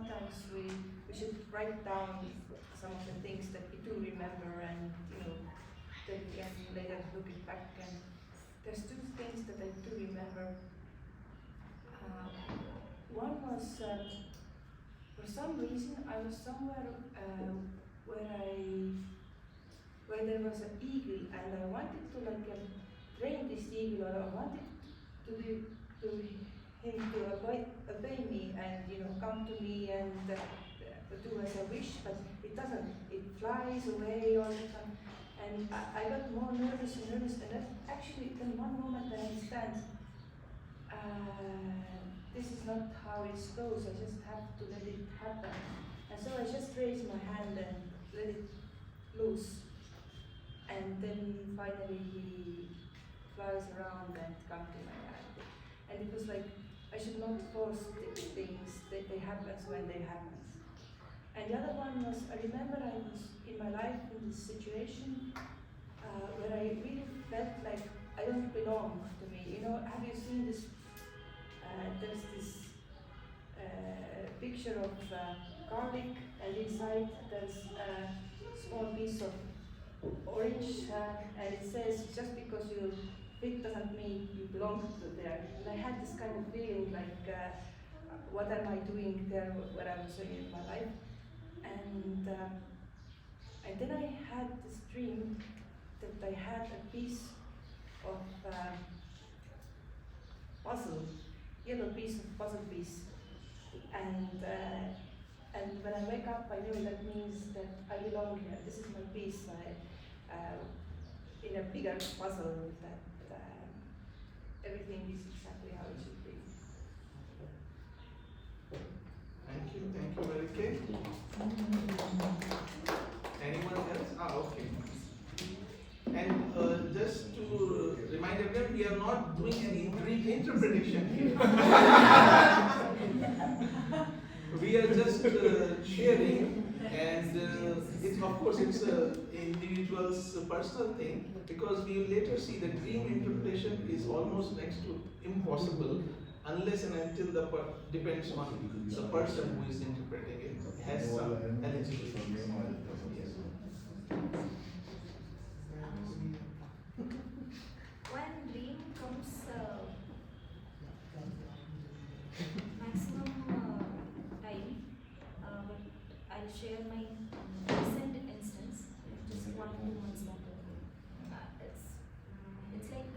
sometimes we should write down some of the things that we do remember, and then we can later look it back. And there's two things that I do remember. One was for some reason I was somewhere where there was an eagle, and I wanted to train this eagle, or I wanted him to obey me and come to me and do as I wish, but it doesn't. It flies away all the time, and I got more nervous and nervous. And then actually, in one moment I understand. This is not how it goes. I just have to let it happen. And so I just raised my hand and let it loose. And then finally he flies around and comes to my hand. And it was like, I should not force things, that they happen when they happen. And the other one was, I remember I was in my life in this situation where I really felt like I don't belong to me. Have you seen this? There's this picture of garlic, and inside there's a small piece of orange, and it says, just because you fit doesn't mean you belong to there. And I had this kind of feeling like, what am I doing there where I was in my life? And then I had this dream that I had a piece of puzzle, yellow piece of puzzle piece, and when I wake up, I know that means that I belong here. This is my piece in a bigger puzzle, that everything is exactly how it should be. Thank you, Marike. Anyone else? Okay. And just to remind everyone, we are not doing any dream interpretation here. We are just sharing, and it's, of course, it's an individual's personal thing, because we will later see that dream interpretation is almost next to impossible, unless and until depends on the person who is interpreting it, has some eligibility. Yes. When dream comes maximum time, I'll share my recent instance, just 1 or 2 months back. It's like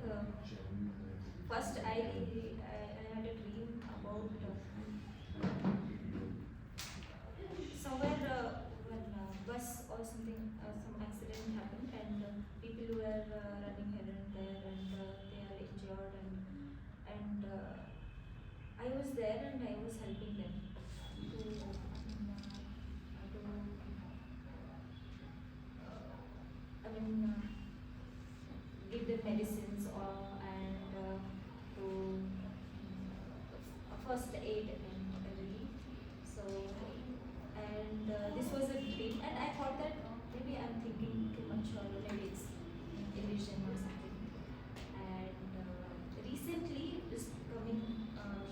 first I had a dream about somewhere when bus or something, some accident happened, and people were running here and there, and they are injured, and I was there and I was helping them give them medicines and to first aid and relief. So, and this was a dream, and I thought that maybe I'm thinking too much, or maybe it's illusion or something. And recently, just coming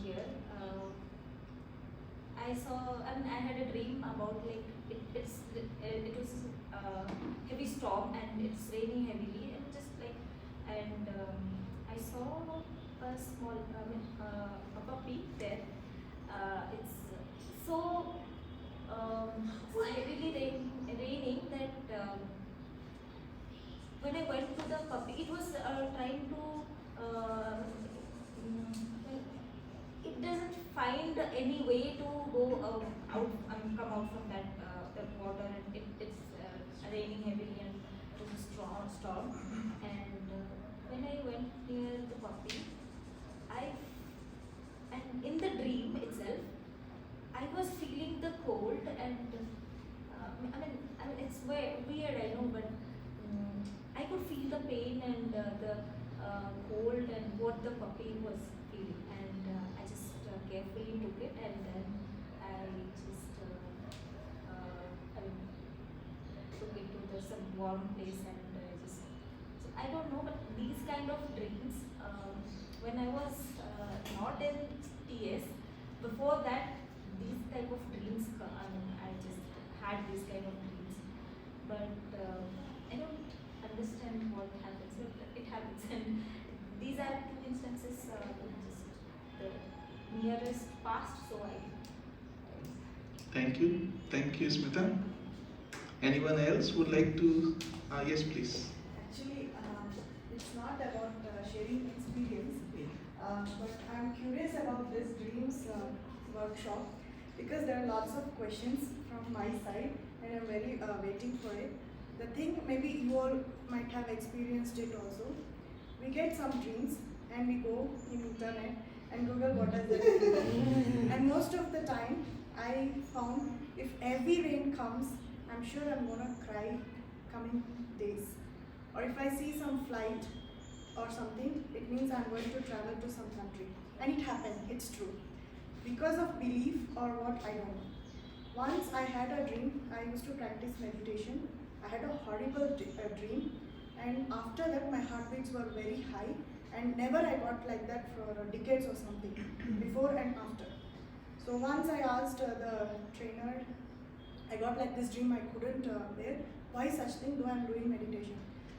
here, I saw, I had a dream about it was heavy storm and it's raining heavily, and I saw a small, a puppy there. It's so heavily raining that when I went to the puppy, it was trying to it doesn't find any way to go out, come out from that water, and it's raining heavily, and it was a strong storm. And when I went near the puppy, and in the dream itself, I was feeling the cold, and it's weird, I know, but I could feel the pain and the cold and what the puppy was feeling, and I just carefully took it, and then I just took it to some warm place, and so I don't know, but these kind of dreams, when I was not in TS, before that, these type of dreams had these kind of dreams, but I don't understand what happens, but it happens. And these are two instances, just the nearest past, so I. Thank you, Smita. Anyone else would like to? Yes, please. Actually, it's not about sharing experience, but I'm curious about this dreams workshop because there are lots of questions from my side and I'm very waiting for it. The thing, maybe you all might have experienced it also. We get some dreams and we go in internet and Google what does that mean. And most of the time, I found if heavy rain comes, I'm sure I'm gonna cry coming days. Or if I see some flight or something, it means I'm going to travel to some country. And it happened, it's true. Because of belief or what, I don't know. Once I had a dream, I used to practice meditation. I had a horrible dream, and after that my heartbeats were very high, and never I got like that for decades or something, before and after. So once I asked the trainer, I got like this dream I couldn't bear, why such thing though I'm doing meditation?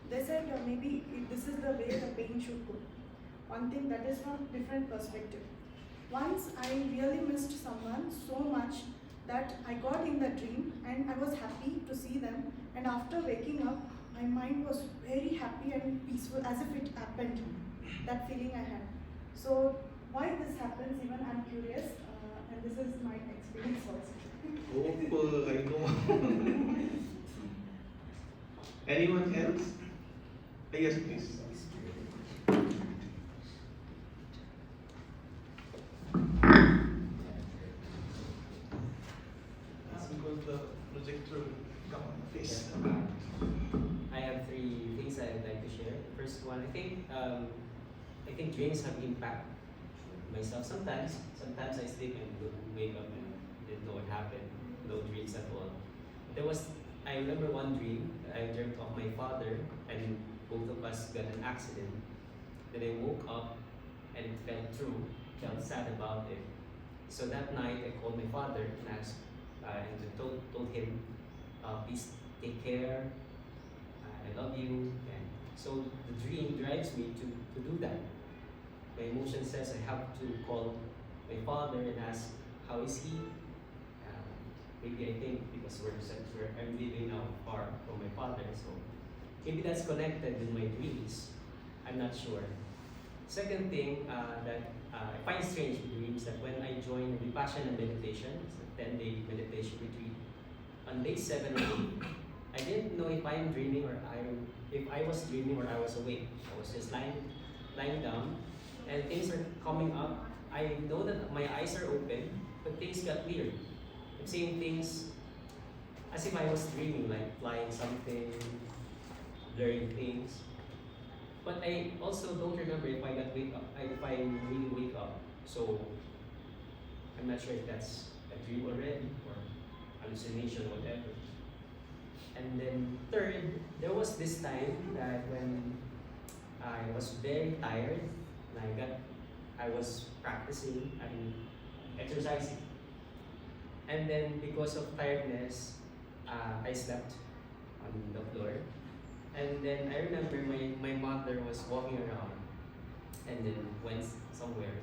They said maybe this is the way the pain should go. One thing that is from different perspective. Once I really missed someone so much that I got in the dream and I was happy to see them, and after waking up my mind was very happy and peaceful as if it happened, that feeling I had. So why this happens, even I'm curious, and this is my experience also. Oh, I know. Anyone else? Yes, please. Because the projector will come on the face. I have three things I'd like to share. The first one, I think dreams have impact myself. Sometimes I sleep and wake up and didn't know what happened. No dreams at all. I remember one dream. I dreamt of my father and both of us got an accident. Then I woke up and it fell through. Felt sad about it. So that night I called my father and asked and told him, please take care. I love you. And so the dream drives me to do that. My emotion says I have to call my father and ask how is he. Maybe I think because I'm living now far from my father, so maybe that's connected with my dreams. I'm not sure. Second thing that I find strange with dreams, that when I join Vipassana meditation, it's a 10-day meditation retreat, on day 7 or 8, I didn't know if I'm dreaming or if I was dreaming or I was awake. I was just lying down, and things are coming up. I know that my eyes are open, but things got weird. I'm seeing things as if I was dreaming, like flying something, blurring things. But I also don't remember if I really wake up. So I'm not sure if that's a dream already or hallucination or whatever. And then third, there was this time that when I was very tired and I was practicing, exercising. And then because of tiredness, I slept on the floor. And then I remember my mother was walking around and then went somewhere.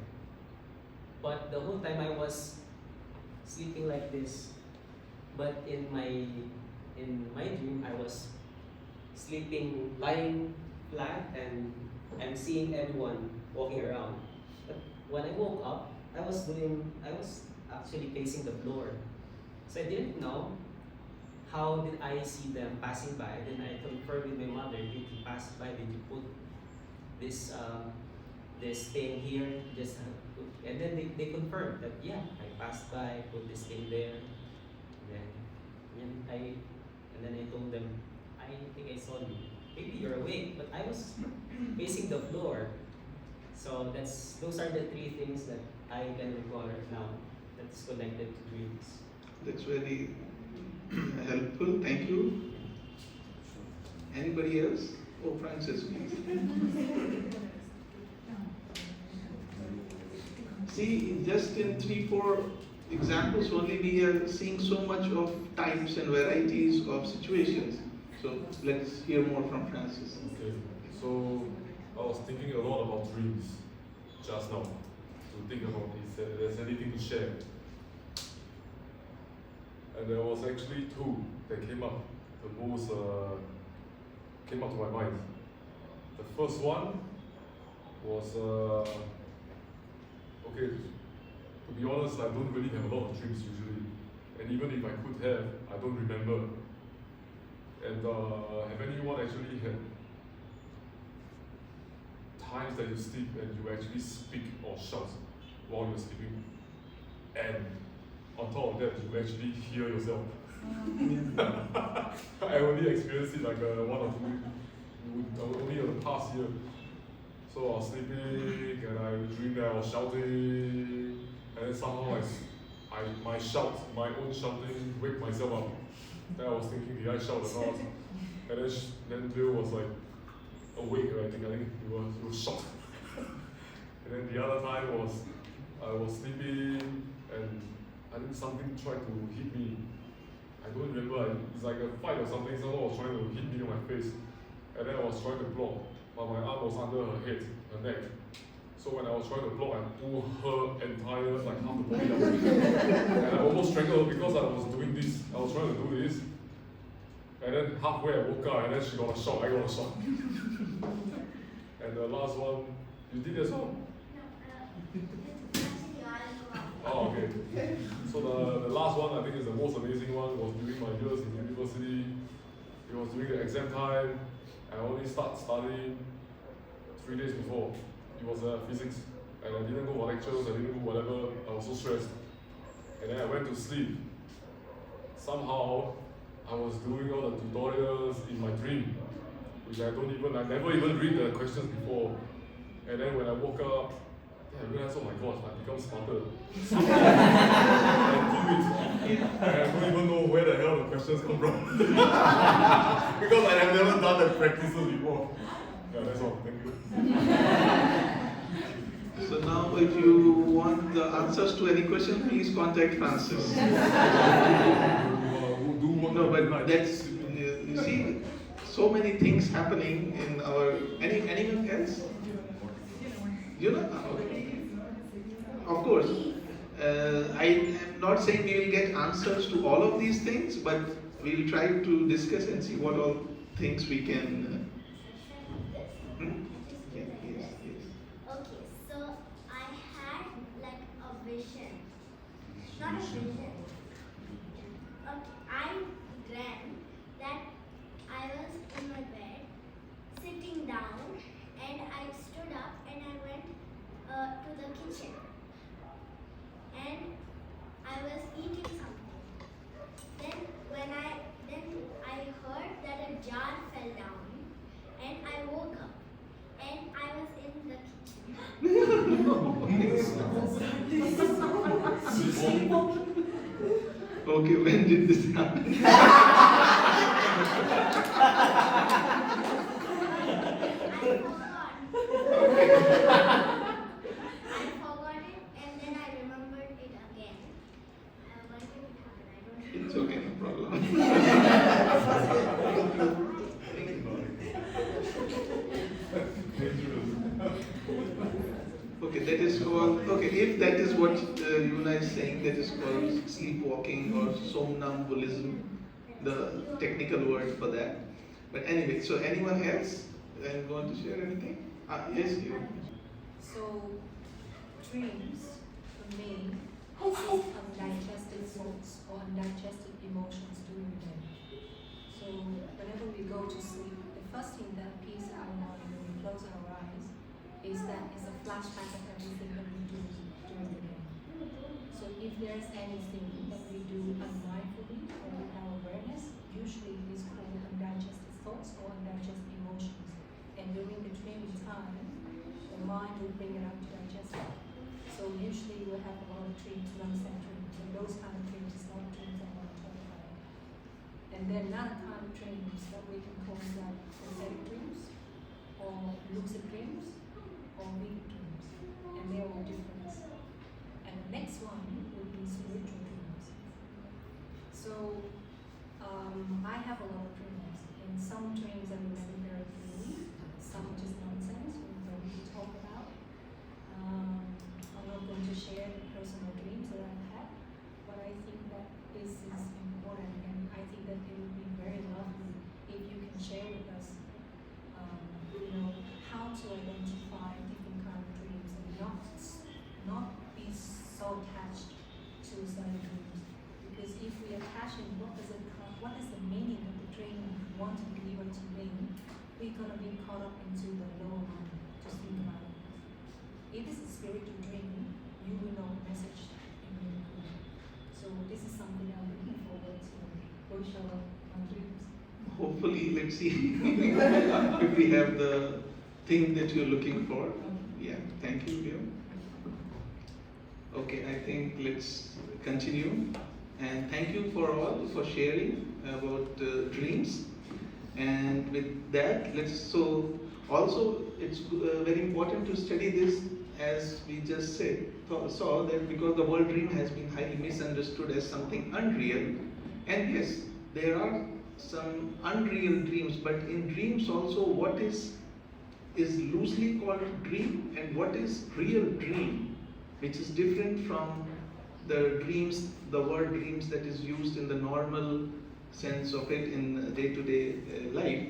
But the whole time I was sleeping like this. But in my dream, I was sleeping, lying flat, and I'm seeing everyone walking around. But when I woke up, I was actually facing the floor. So I didn't know how did I see them passing by. Then I confirmed with my mother, did you pass by? Did you put this thing here? And then they confirmed that yeah, I passed by, put this thing there. And then I told them, I think I saw you. Maybe you're awake, but I was facing the floor. So those are the three things that I can recall right now that's connected to dreams. That's very helpful. Thank you. Anybody else? Oh, Francis, please. See, just in 3-4 examples only, we are seeing so much of types and varieties of situations. So let's hear more from Francis. Okay, so I was thinking a lot about dreams just now. To think about if there's anything to share. And there was actually two that came up to my mind. The first one was okay. To be honest, I don't really have a lot of dreams usually, and even if I could have, I don't remember. And have anyone actually had times that you sleep and you actually speak or shout while you're sleeping, and on top of that, you actually hear yourself? I only experienced it like one or two, only in the past year. So I was sleeping and I dreamed that I was shouting, and then somehow my own shouting, wake myself up. Then I was thinking, did I shout or not? And then Bill was like awake, I think he was shocked. And then the other time was I was sleeping and I think something tried to hit me. I don't remember, it's like a fight or something, someone was trying to hit me on my face. And then I was trying to block, but my arm was under her head, her neck. So when I was trying to block, I pulled her entire, like half the body up. And I almost strangled her because I was doing this. I was trying to do this. And then halfway I woke up and then she got a shock, I got a shock. And the last one, you did as well? Oh, okay. So the last one, I think is the most amazing one, was during my years in university. It was during the exam time. I only started studying 3 days before. It was physics. And I didn't go for lectures, I didn't do whatever. I was so stressed. And then I went to sleep. Somehow, I was doing all the tutorials in my dream, which I never even read the questions before. And then when I woke up, I realized, oh my gosh, I become smarter. And I don't even know where the hell the questions come from. Because I have never done the practices before. Yeah, that's all. Thank you. So now if you want the answers to any question, please contact Francis. No, but that's, you see, so many things happening in our, anyone else? You know? Of course. I am not saying we will get answers to all of these things, but we will try to discuss and see what all things we can. Yes. Okay, so I had like a vision. Not a vision. Okay, I dreamt that I was in my bed, sitting down, and I stood up and I went to the kitchen. And I was eating something. Then I heard that a jar fell down, and I woke up, and I was in the kitchen. Okay, when did this happen? I forgot it, and then I remembered it again. Why did it happen? I don't know. It's okay, no problem. Okay, that is called, okay, if that is what Yuna is saying, that is called sleepwalking or somnambulism, the technical word for that. But anyway, so anyone else want to share anything? Yes, you. So, dreams, for me, is undigested thoughts or undigested emotions during the day. So, whenever we go to sleep, the first thing that appears in our mind when we close our eyes is that it's a flashback of everything that we do during the day. So, if there's anything that we do unmindfully or with our awareness, usually it is called undigested thoughts or undigested emotions. And during the dreaming time, the mind will bring it up to digest it. So usually we'll have a lot of dreams, nonsense dreams, and those kind of dreams is not dreams I want to talk about. And then another kind of dreams that we can call like prophetic dreams, or lucid dreams, or vivid dreams. And they're all different. And next one would be spiritual dreams. So I have a lot of dreams, and some dreams I remember very clearly, some just nonsense we don't really talk about. I'm not going to share the personal dreams that I've had, but I think that this is important, and I think that it would be very lovely if you can share with us, how to identify different kind of dreams and not be so attached to certain dreams. Because if we attach it, what is the meaning of the dream we want to deliver to me? We're gonna be caught up into the lower mind. Just think about it. If it's a spiritual dream, you will know the message in your dream. So this is something I'm looking forward to. Go show my dreams. Hopefully, let's see if we have the thing that you're looking for. Yeah, thank you, Leo. Okay, I think let's continue. And thank you for all for sharing about dreams. And with that, also it's very important to study this, as we just saw that because the word dream has been highly misunderstood as something unreal. And yes, there are some unreal dreams, but in dreams also what is loosely called dream and what is real dream, which is different from the dreams, the word dreams that is used in the normal sense of it in day-to-day life.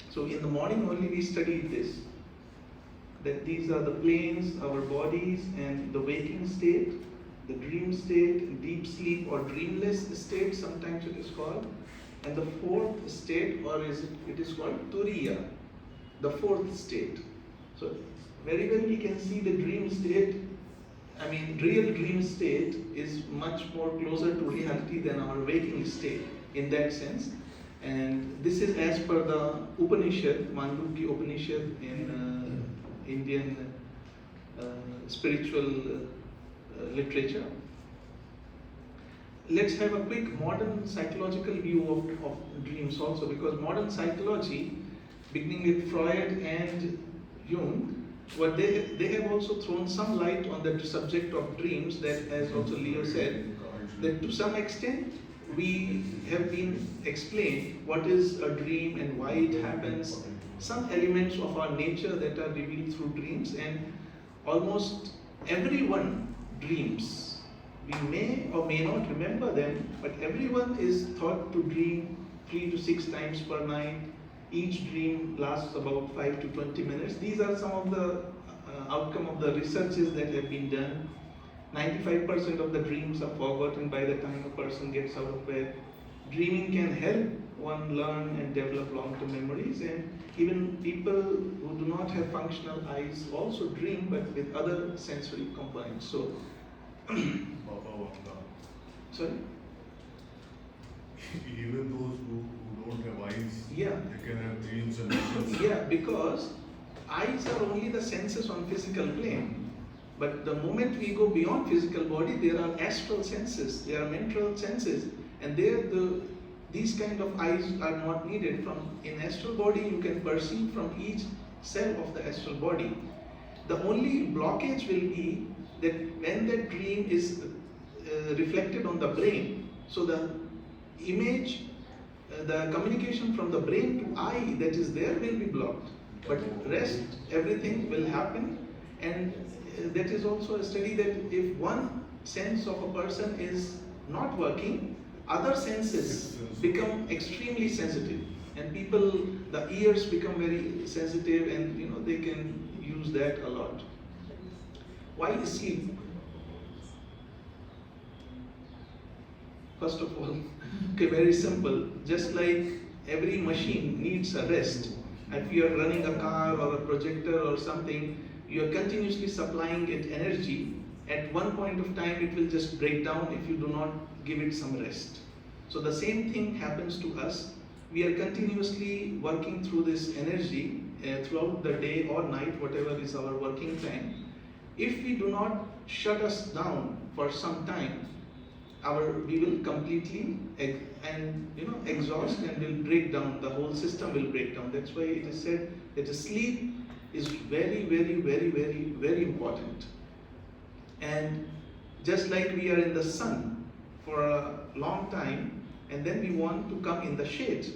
So in the morning only we studied this, that these are the planes, our bodies, and the waking state, the dream state, deep sleep or dreamless state, sometimes it is called, and the fourth state, or it is called Turiya, the fourth state. So very well we can see the dream state, real dream state is much more closer to reality than our waking state in that sense. And this is as per the Upanishad, Mandukya Upanishad in Indian spiritual literature. Let's have a quick modern psychological view of dreams also, because modern psychology, beginning with Freud and Jung, what they have also thrown some light on the subject of dreams, that as also Leo said, that to some extent we have been explained what is a dream and why it happens, some elements of our nature that are revealed through dreams, and almost everyone dreams. We may or may not remember them, but everyone is thought to dream 3 to 6 times per night. Each dream lasts about 5 to 20 minutes. These are some of the outcome of the researches that have been done. 95% of the dreams are forgotten by the time a person gets out of bed. Dreaming can help one learn and develop long-term memories, and even people who do not have functional eyes also dream, but with other sensory components. So, sorry? Even those who don't have eyes, yeah, they can have dreams and visions. Yeah, because eyes are only the senses on physical plane. But the moment we go beyond physical body, there are astral senses, there are mental senses, and these kind of eyes are not needed. In astral body, you can perceive from each cell of the astral body. The only blockage will be that when that dream is reflected on the brain, so the image, the communication from the brain to eye that is there will be blocked. But rest, everything will happen, and that is also a study that if one sense of a person is not working, other senses become extremely sensitive, and the ears become very sensitive, and they can use that a lot. Why is sleep? First of all, okay, very simple. Just like every machine needs a rest. If you are running a car or a projector or something, you are continuously supplying it energy. At one point of time, it will just break down if you do not give it some rest. So the same thing happens to us. We are continuously working through this energy throughout the day or night, whatever is our working time. If we do not shut us down for some time, we will completely exhaust and will break down. The whole system will break down. That's why it is said that sleep is very, very, very, very, very important. And Just like we are in the sun for a long time and then we want to come in the shade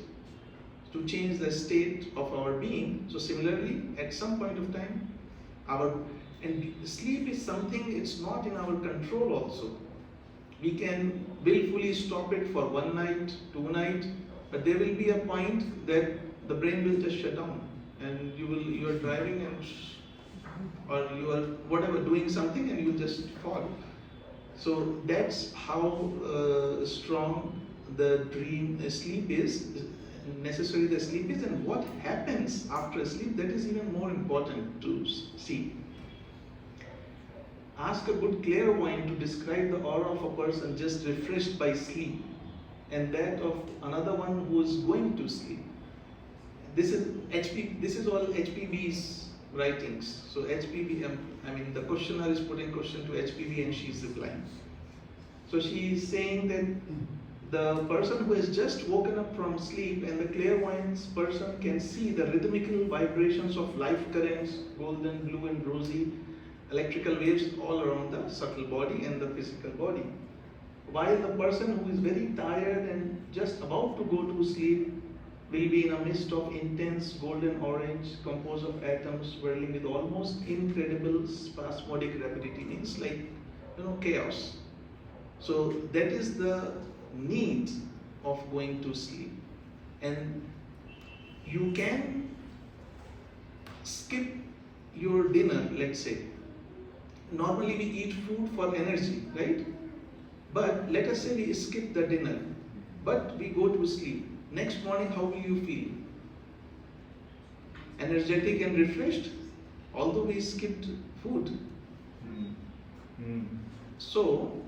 to change the state of our being. So similarly, at some point of time, and sleep is something, it's not in our control also. We can willfully stop it for 1 night, 2 nights, but there will be a point that the brain will just shut down and you are driving or you are whatever doing something and you will just fall. So that's how strong the sleep is, necessary the sleep is, and what happens after sleep, that is even more important to see. Ask a good clairvoyant to describe the aura of a person just refreshed by sleep and that of another one who is going to sleep. This is all HPB's writings. So HPB, the questioner is putting question to HPB and she is replying. So she is saying that the person who has just woken up from sleep and the clairvoyant person can see the rhythmical vibrations of life currents, golden, blue and rosy, electrical waves all around the subtle body and the physical body. While the person who is very tired and just about to go to sleep will be in a mist of intense golden orange composed of atoms swirling with almost incredible spasmodic rapidity, means like chaos. So that is the need of going to sleep. And you can skip your dinner, let's say. Normally we eat food for energy, right? But let us say we skip the dinner, but we go to sleep. Next morning, how will you feel? Energetic and refreshed, although we skipped food. So,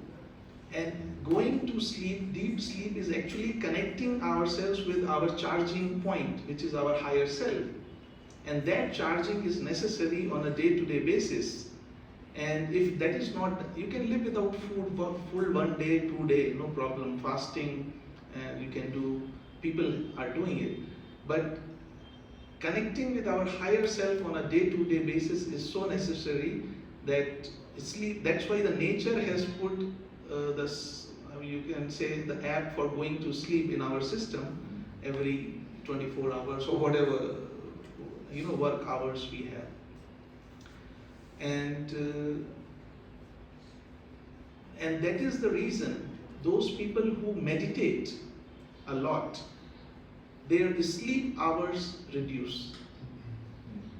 and going to sleep, deep sleep is actually connecting ourselves with our charging point, which is our higher self. And that charging is necessary on a day-to-day basis. And if that is not, you can live without food for full 1 day, 2 day, no problem. Fasting, you can do, people are doing it. But connecting with our higher self on a day-to-day basis is so necessary that sleep, that's why the nature has put you can say the app for going to sleep in our system every 24 hours or whatever, work hours we have. And that is the reason those people who meditate a lot, their sleep hours reduce.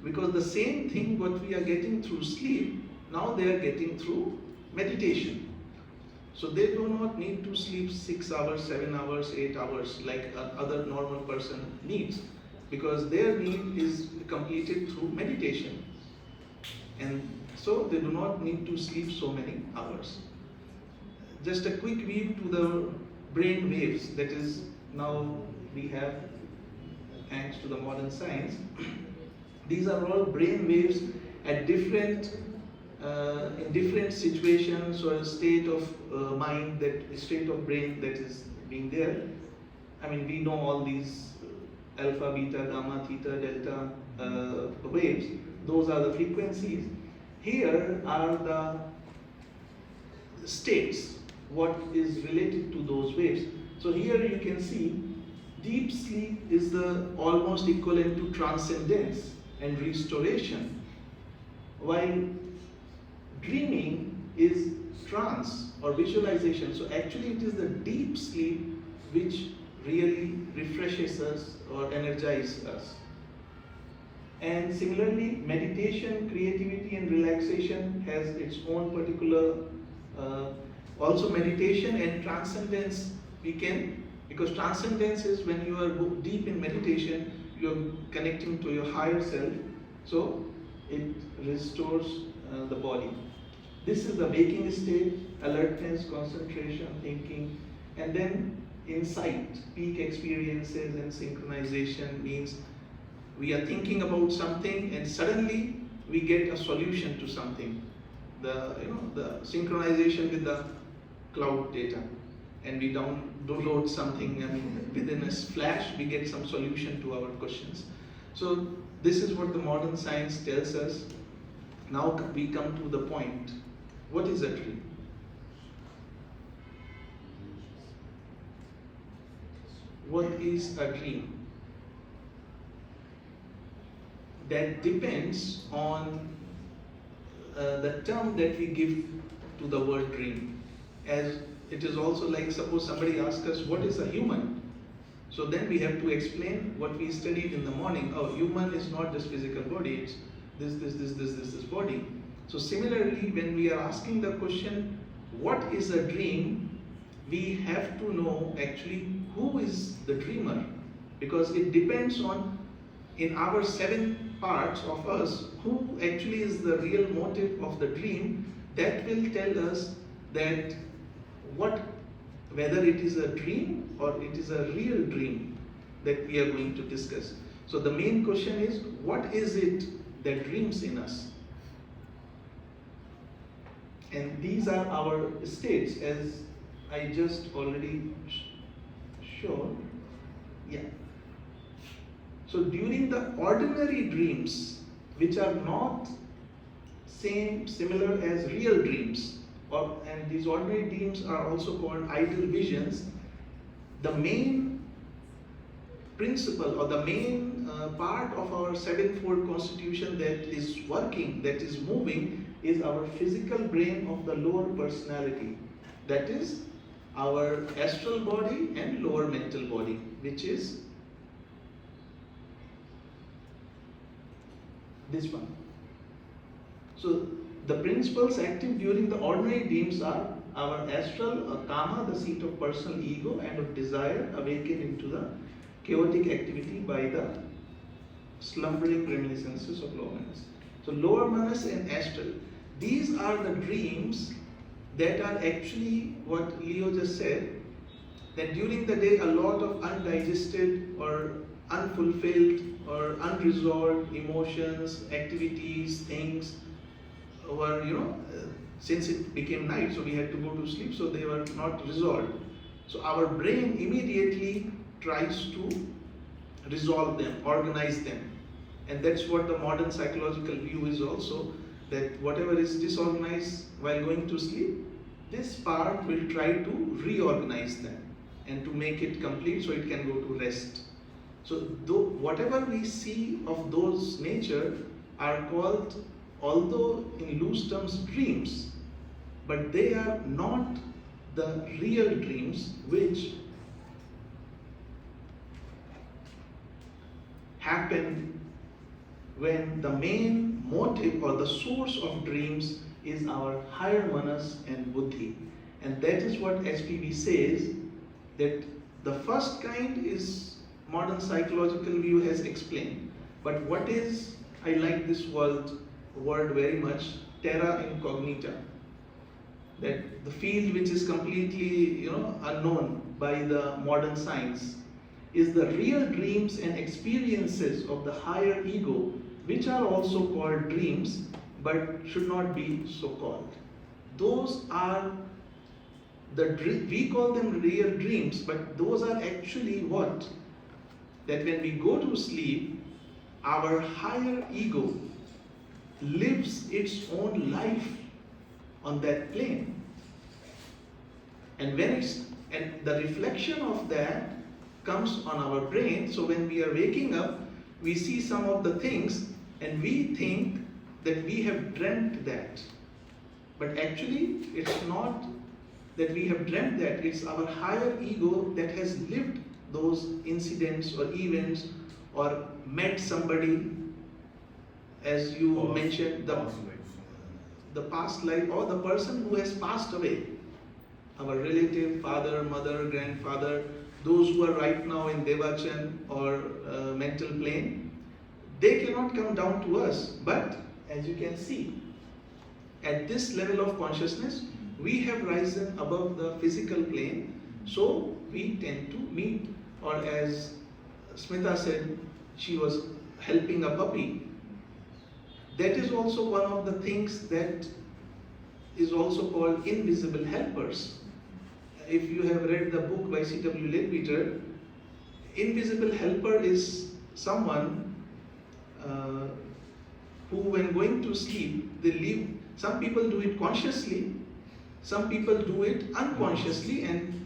Because the same thing what we are getting through sleep, now they are getting through meditation. So they do not need to sleep 6 hours, 7 hours, 8 hours like other normal person needs, because their need is completed through meditation. And so they do not need to sleep so many hours. Just a quick view to the brain waves, that is now we have, thanks to the modern science. These are all brain waves at different in different situations or state of mind, that state of brain that is being there. We know all these alpha, beta, gamma, theta, delta waves. Those are the frequencies. Here are the states, what is related to those waves. So here you can see deep sleep is the almost equivalent to transcendence and restoration, while dreaming is trance or visualization. So actually it is the deep sleep which really refreshes us or energizes us. And similarly, meditation, creativity and relaxation has its own particular, also meditation and transcendence because transcendence is when you are deep in meditation, you are connecting to your higher self, so it restores the body. This is the waking state, alertness, concentration, thinking, and then insight, peak experiences and synchronization means we are thinking about something and suddenly we get a solution to something. The synchronization with the cloud data, and we download something, within a flash we get some solution to our questions. So this is what the modern science tells us. Now we come to the point. What is a dream? what is a dream? That depends on the term that we give to the word dream. As it is also like, suppose somebody asks us, what is a human? So then we have to explain what we studied in the morning. Oh, human is not this physical body, it's this body. So similarly, when we are asking the question, what is a dream? We have to know actually who is the dreamer, because it depends on, in our 7 parts of us, who actually is the real motive of the dream. That will tell us that whether it is a dream or it is a real dream that we are going to discuss. So the main question is, what is it that dreams in us? And these are our states, as I just already showed. Yeah. So during the ordinary dreams, which are not similar as real dreams, and these ordinary dreams are also called idle visions, the main principle or the main part of our 7-fold constitution that is working, that is moving, is our physical brain of the lower personality. That is our astral body and lower mental body, which is this one. So the principles active during the ordinary dreams are our astral or kama, the seat of personal ego and of desire, awakened into the chaotic activity by the slumbering reminiscences of lower manas. So lower manas and astral, these are the dreams that are actually what Leo just said, that during the day a lot of undigested or unfulfilled or unresolved emotions, activities, things were, since it became night, so we had to go to sleep, so they were not resolved. So our brain immediately tries to resolve them, organize them. And that's what the modern psychological view is also, that whatever is disorganized while going to sleep, this part will try to reorganize them and to make it complete so it can go to rest. So whatever we see of those nature are called, although in loose terms, dreams, but they are not the real dreams which happen when the main motive or the source of dreams is our higher manas and buddhi. And that is what SPB says, that the first kind is modern psychological view has explained. But what is, I like this word very much, terra incognita. That the field which is completely unknown by the modern science is the real dreams and experiences of the higher ego, which are also called dreams, but should not be so called. Those are we call them real dreams, but those are actually what? That when we go to sleep, our higher ego lives its own life on that plane. And and the reflection of that comes on our brain. So when we are waking up, we see some of the things and we think that we have dreamt that. But actually, it's not that we have dreamt that, it's our higher ego that has lived those incidents or events or met somebody, as you mentioned, the past life, or the person who has passed away, our relative, father, mother, grandfather, those who are right now in Devachan or mental plane, they cannot come down to us. But as you can see, at this level of consciousness, we have risen above the physical plane, so we tend to meet. Or as Smita said, she was helping a puppy. That is also one of the things that is also called invisible helpers. If you have read the book by C.W. Leadbeater, invisible helper is someone who, when going to sleep, they leave. Some people do it consciously, some people do it unconsciously, and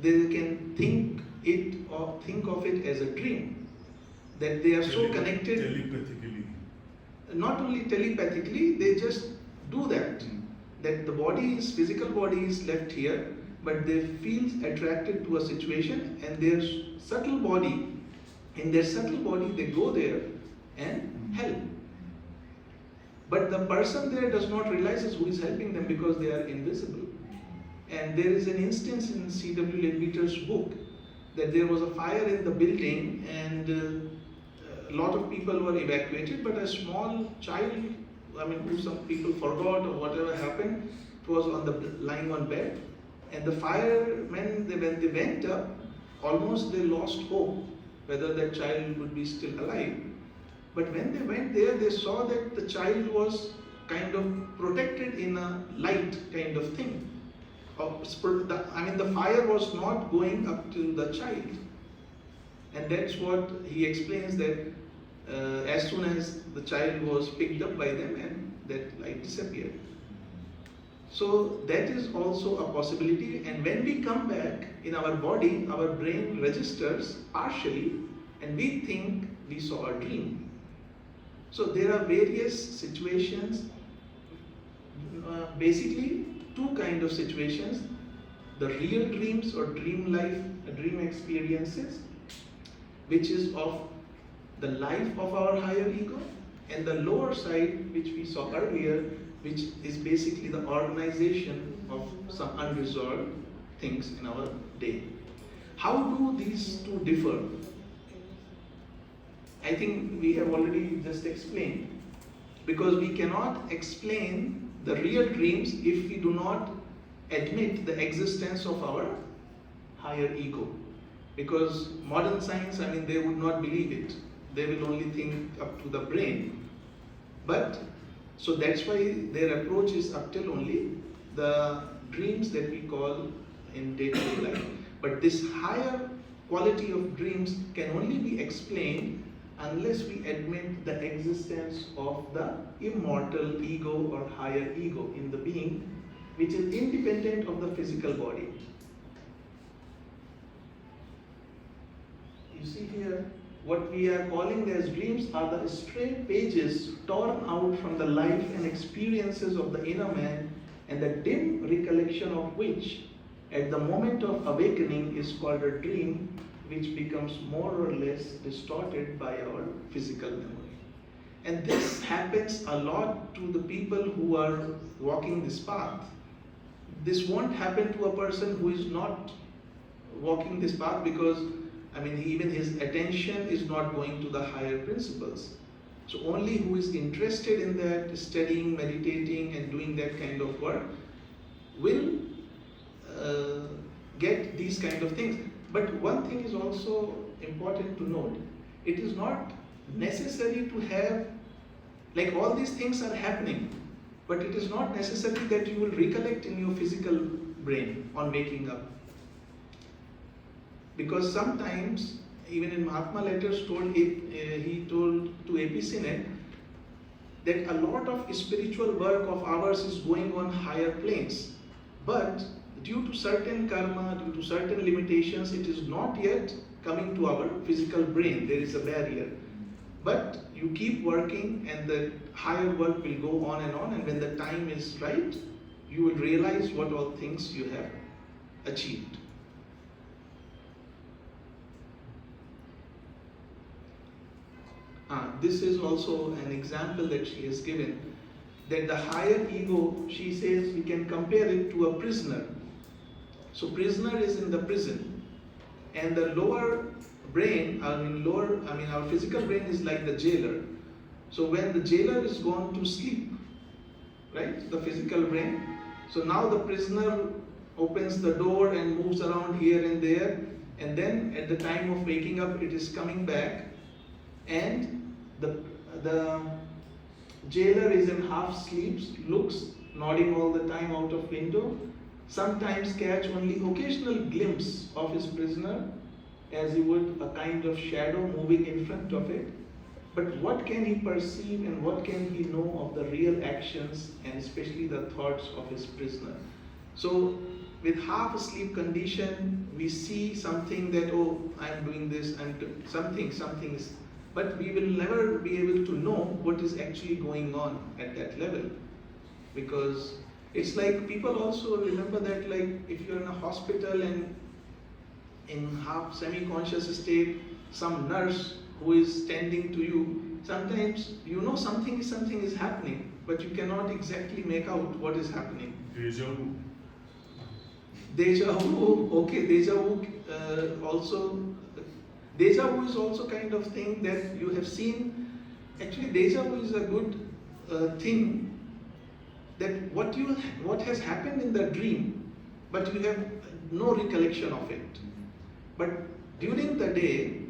they can think it think of it as a dream, that they are so connected. Telepathically. Not only telepathically, they just do that. That the physical body is left here, but they feel attracted to a situation, and their subtle body, in their subtle body, they go there and help. But the person there does not realize who is helping them because they are invisible. And there is an instance in C.W. Leadbeater's book that there was a fire in the building, and a lot of people were evacuated, but a small child, who some people forgot or whatever happened, it was lying on bed, and the firemen, when they went up, almost they lost hope whether that child would be still alive. But when they went there, they saw that the child was kind of protected in a light kind of thing. The fire was not going up to the child. And that's what he explains, that as soon as the child was picked up by them, and that light disappeared. So that is also a possibility, and when we come back in our body, our brain registers partially, and we think we saw a dream. So there are various situations, basically two kinds of situations: the real dreams or dream experiences, which is of the life of our higher ego, and the lower side, which we saw earlier, which is basically the organization of some unresolved things in our day. How do these two differ? I think we have already just explained, because we cannot explain the real dreams if we do not admit the existence of our higher ego. Because modern science, they would not believe it. They will only think up to the brain. So that's why their approach is up till only the dreams that we call in day-to-day life. But this higher quality of dreams can only be explained unless we admit the existence of the immortal ego or higher ego in the being, which is independent of the physical body. You see here, what we are calling as dreams are the stray pages torn out from the life and experiences of the inner man, and the dim recollection of which, at the moment of awakening, is called a dream, which becomes more or less distorted by our physical memory. And this happens a lot to the people who are walking this path. This won't happen to a person who is not walking this path, because even his attention is not going to the higher principles. So only who is interested in that, studying, meditating, and doing that kind of work, will get these kind of things. But one thing is also important to note: it is not necessary to have, all these things are happening, but it is not necessary that you will recollect in your physical brain on waking up. Because sometimes, even in Mahatma letters, he told to A.P. Sinet that a lot of spiritual work of ours is going on higher planes, but due to certain karma, due to certain limitations, it is not yet coming to our physical brain. There is a barrier. But you keep working, and the higher work will go on, and when the time is right, you will realize what all things you have achieved. This is also an example that she has given, that the higher ego, she says, we can compare it to a prisoner. So prisoner is in the prison, and the lower brain, our physical brain is like the jailer. So when the jailer is gone to sleep, right, the physical brain, so now the prisoner opens the door and moves around here and there, and then at the time of waking up, it is coming back, and the jailer is in half sleep, looks, nodding all the time out of window, sometimes catch only occasional glimpse of his prisoner, as he would a kind of shadow moving in front of it. But what can he perceive, and what can he know of the real actions, and especially the thoughts of his prisoner? So with half asleep condition, we see something that, oh, I'm doing this, something is, but we will never be able to know what is actually going on at that level. Because it's like people also remember that, like if you're in a hospital and in half semi-conscious state, some nurse who is tending to you, sometimes you know something is happening, but you cannot exactly make out what is happening. Deja vu. Deja vu, okay, deja vu deja vu is also kind of thing that you have seen. Actually, deja vu is a good thing, that what has happened in the dream, but you have no recollection of it. But during the day,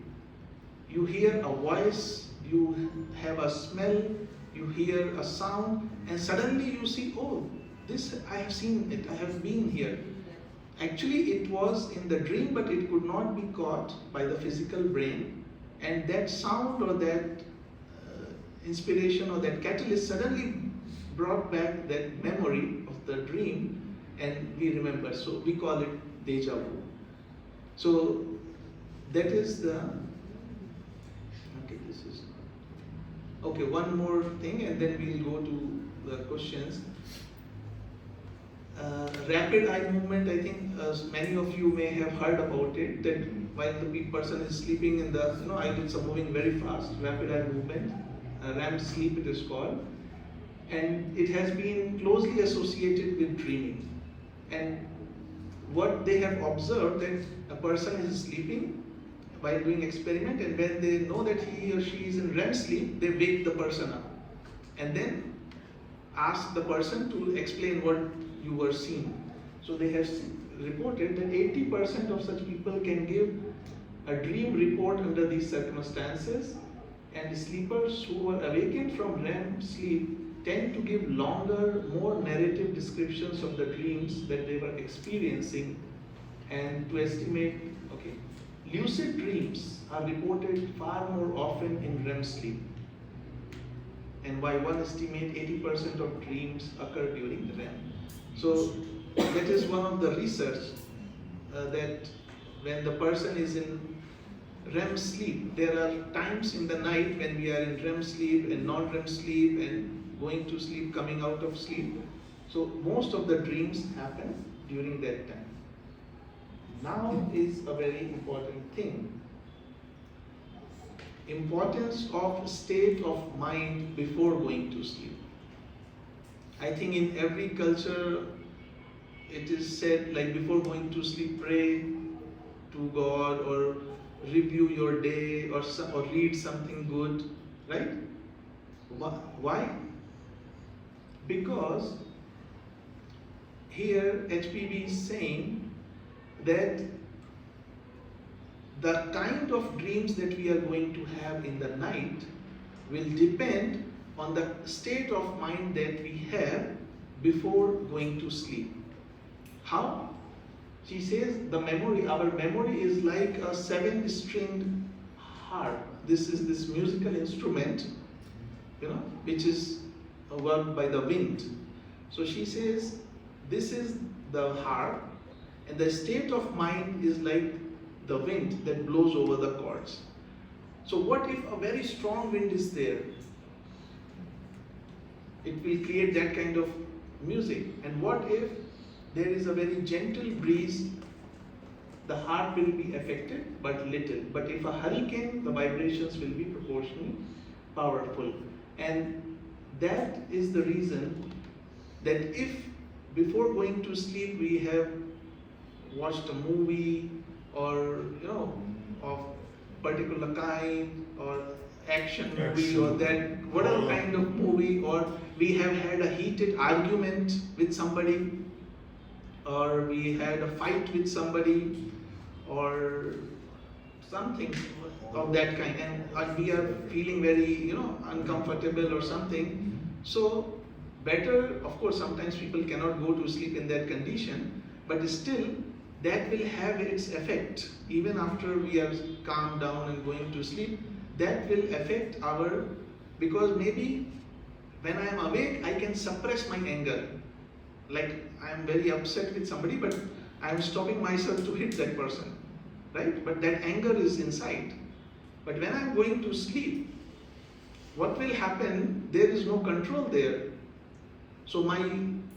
you hear a voice, you have a smell, you hear a sound, and suddenly you see, oh, this, I have seen it, I have been here. Actually, it was in the dream, but it could not be caught by the physical brain, and that sound or that inspiration or that catalyst suddenly brought back that memory of the dream, and we remember. So we call it deja vu. So that is the, okay, this is, okay, one more thing and then we'll go to the questions. Rapid eye movement, I think many of you may have heard about it, that while the person is sleeping in the, eyelids are moving very fast, rapid eye movement, REM sleep it is called, and it has been closely associated with dreaming. And what they have observed, that a person is sleeping while doing experiment, and when they know that he or she is in REM sleep, they wake the person up and then ask the person to explain what you were seeing. So they have reported that 80% of such people can give a dream report under these circumstances, and sleepers who are awakened from REM sleep tend to give longer, more narrative descriptions of the dreams that they were experiencing. And to estimate, okay, lucid dreams are reported far more often in REM sleep. And why one estimate 80% of dreams occur during the REM. So that is one of the research that when the person is in REM sleep, there are times in the night when we are in REM sleep and non-REM sleep and going to sleep, coming out of sleep. So most of the dreams happen during that time. Now is a very important thing. Importance of state of mind before going to sleep. I think in every culture it is said, like before going to sleep, pray to God or review your day or read something good, right? Why? Because here HPB is saying that the kind of dreams that we are going to have in the night will depend on the state of mind that we have before going to sleep. How? She says our memory is like a 7-stringed harp. This is this musical instrument, which is worked by the wind. So she says this is the harp, and the state of mind is like the wind that blows over the chords. So what if a very strong wind is there? It will create that kind of music. And what if there is a very gentle breeze? The harp will be affected, but little. But if a hurricane, the vibrations will be proportionally powerful. And that is the reason that if before going to sleep we have watched a movie or of particular kind or action movie or that whatever kind of movie, or we have had a heated argument with somebody, or we had a fight with somebody, or something of that kind, and we are feeling very uncomfortable or something. So better, of course, sometimes people cannot go to sleep in that condition, but still that will have its effect even after we are calmed down and going to sleep. That will affect because maybe when I am awake I can suppress my anger, like I am very upset with somebody, but I am stopping myself to hit that person, right? But that anger is inside. But when I am going to sleep, what will happen? There is no control there. So my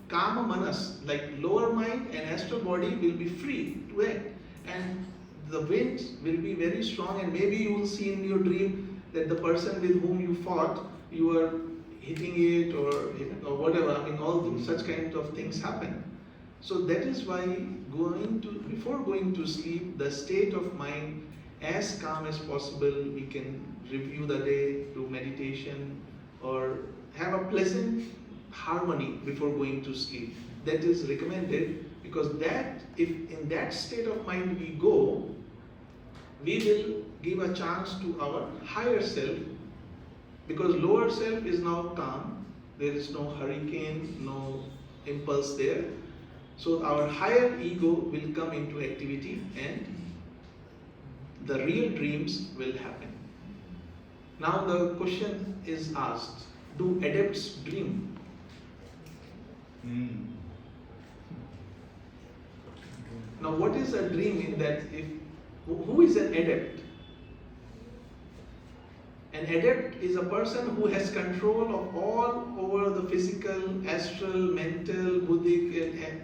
kama manas, like lower mind and astral body, will be free to act. And the wind will be very strong, and maybe you will see in your dream that the person with whom you fought, you are hitting it or whatever. I mean, all those, such kind of things happen. So that is why before going to sleep, the state of mind as calm as possible. We can review the day, do meditation, or have a pleasant harmony before going to sleep. That is recommended, because that, if in that state of mind we go, we will give a chance to our higher self, because lower self is now calm. There is no hurricane, no impulse there. So our higher ego will come into activity and the real dreams will happen. Now the question is asked, do adepts dream? Now what is a dream in that? Who is an adept? An adept is a person who has control of all over the physical, astral, mental, buddhic and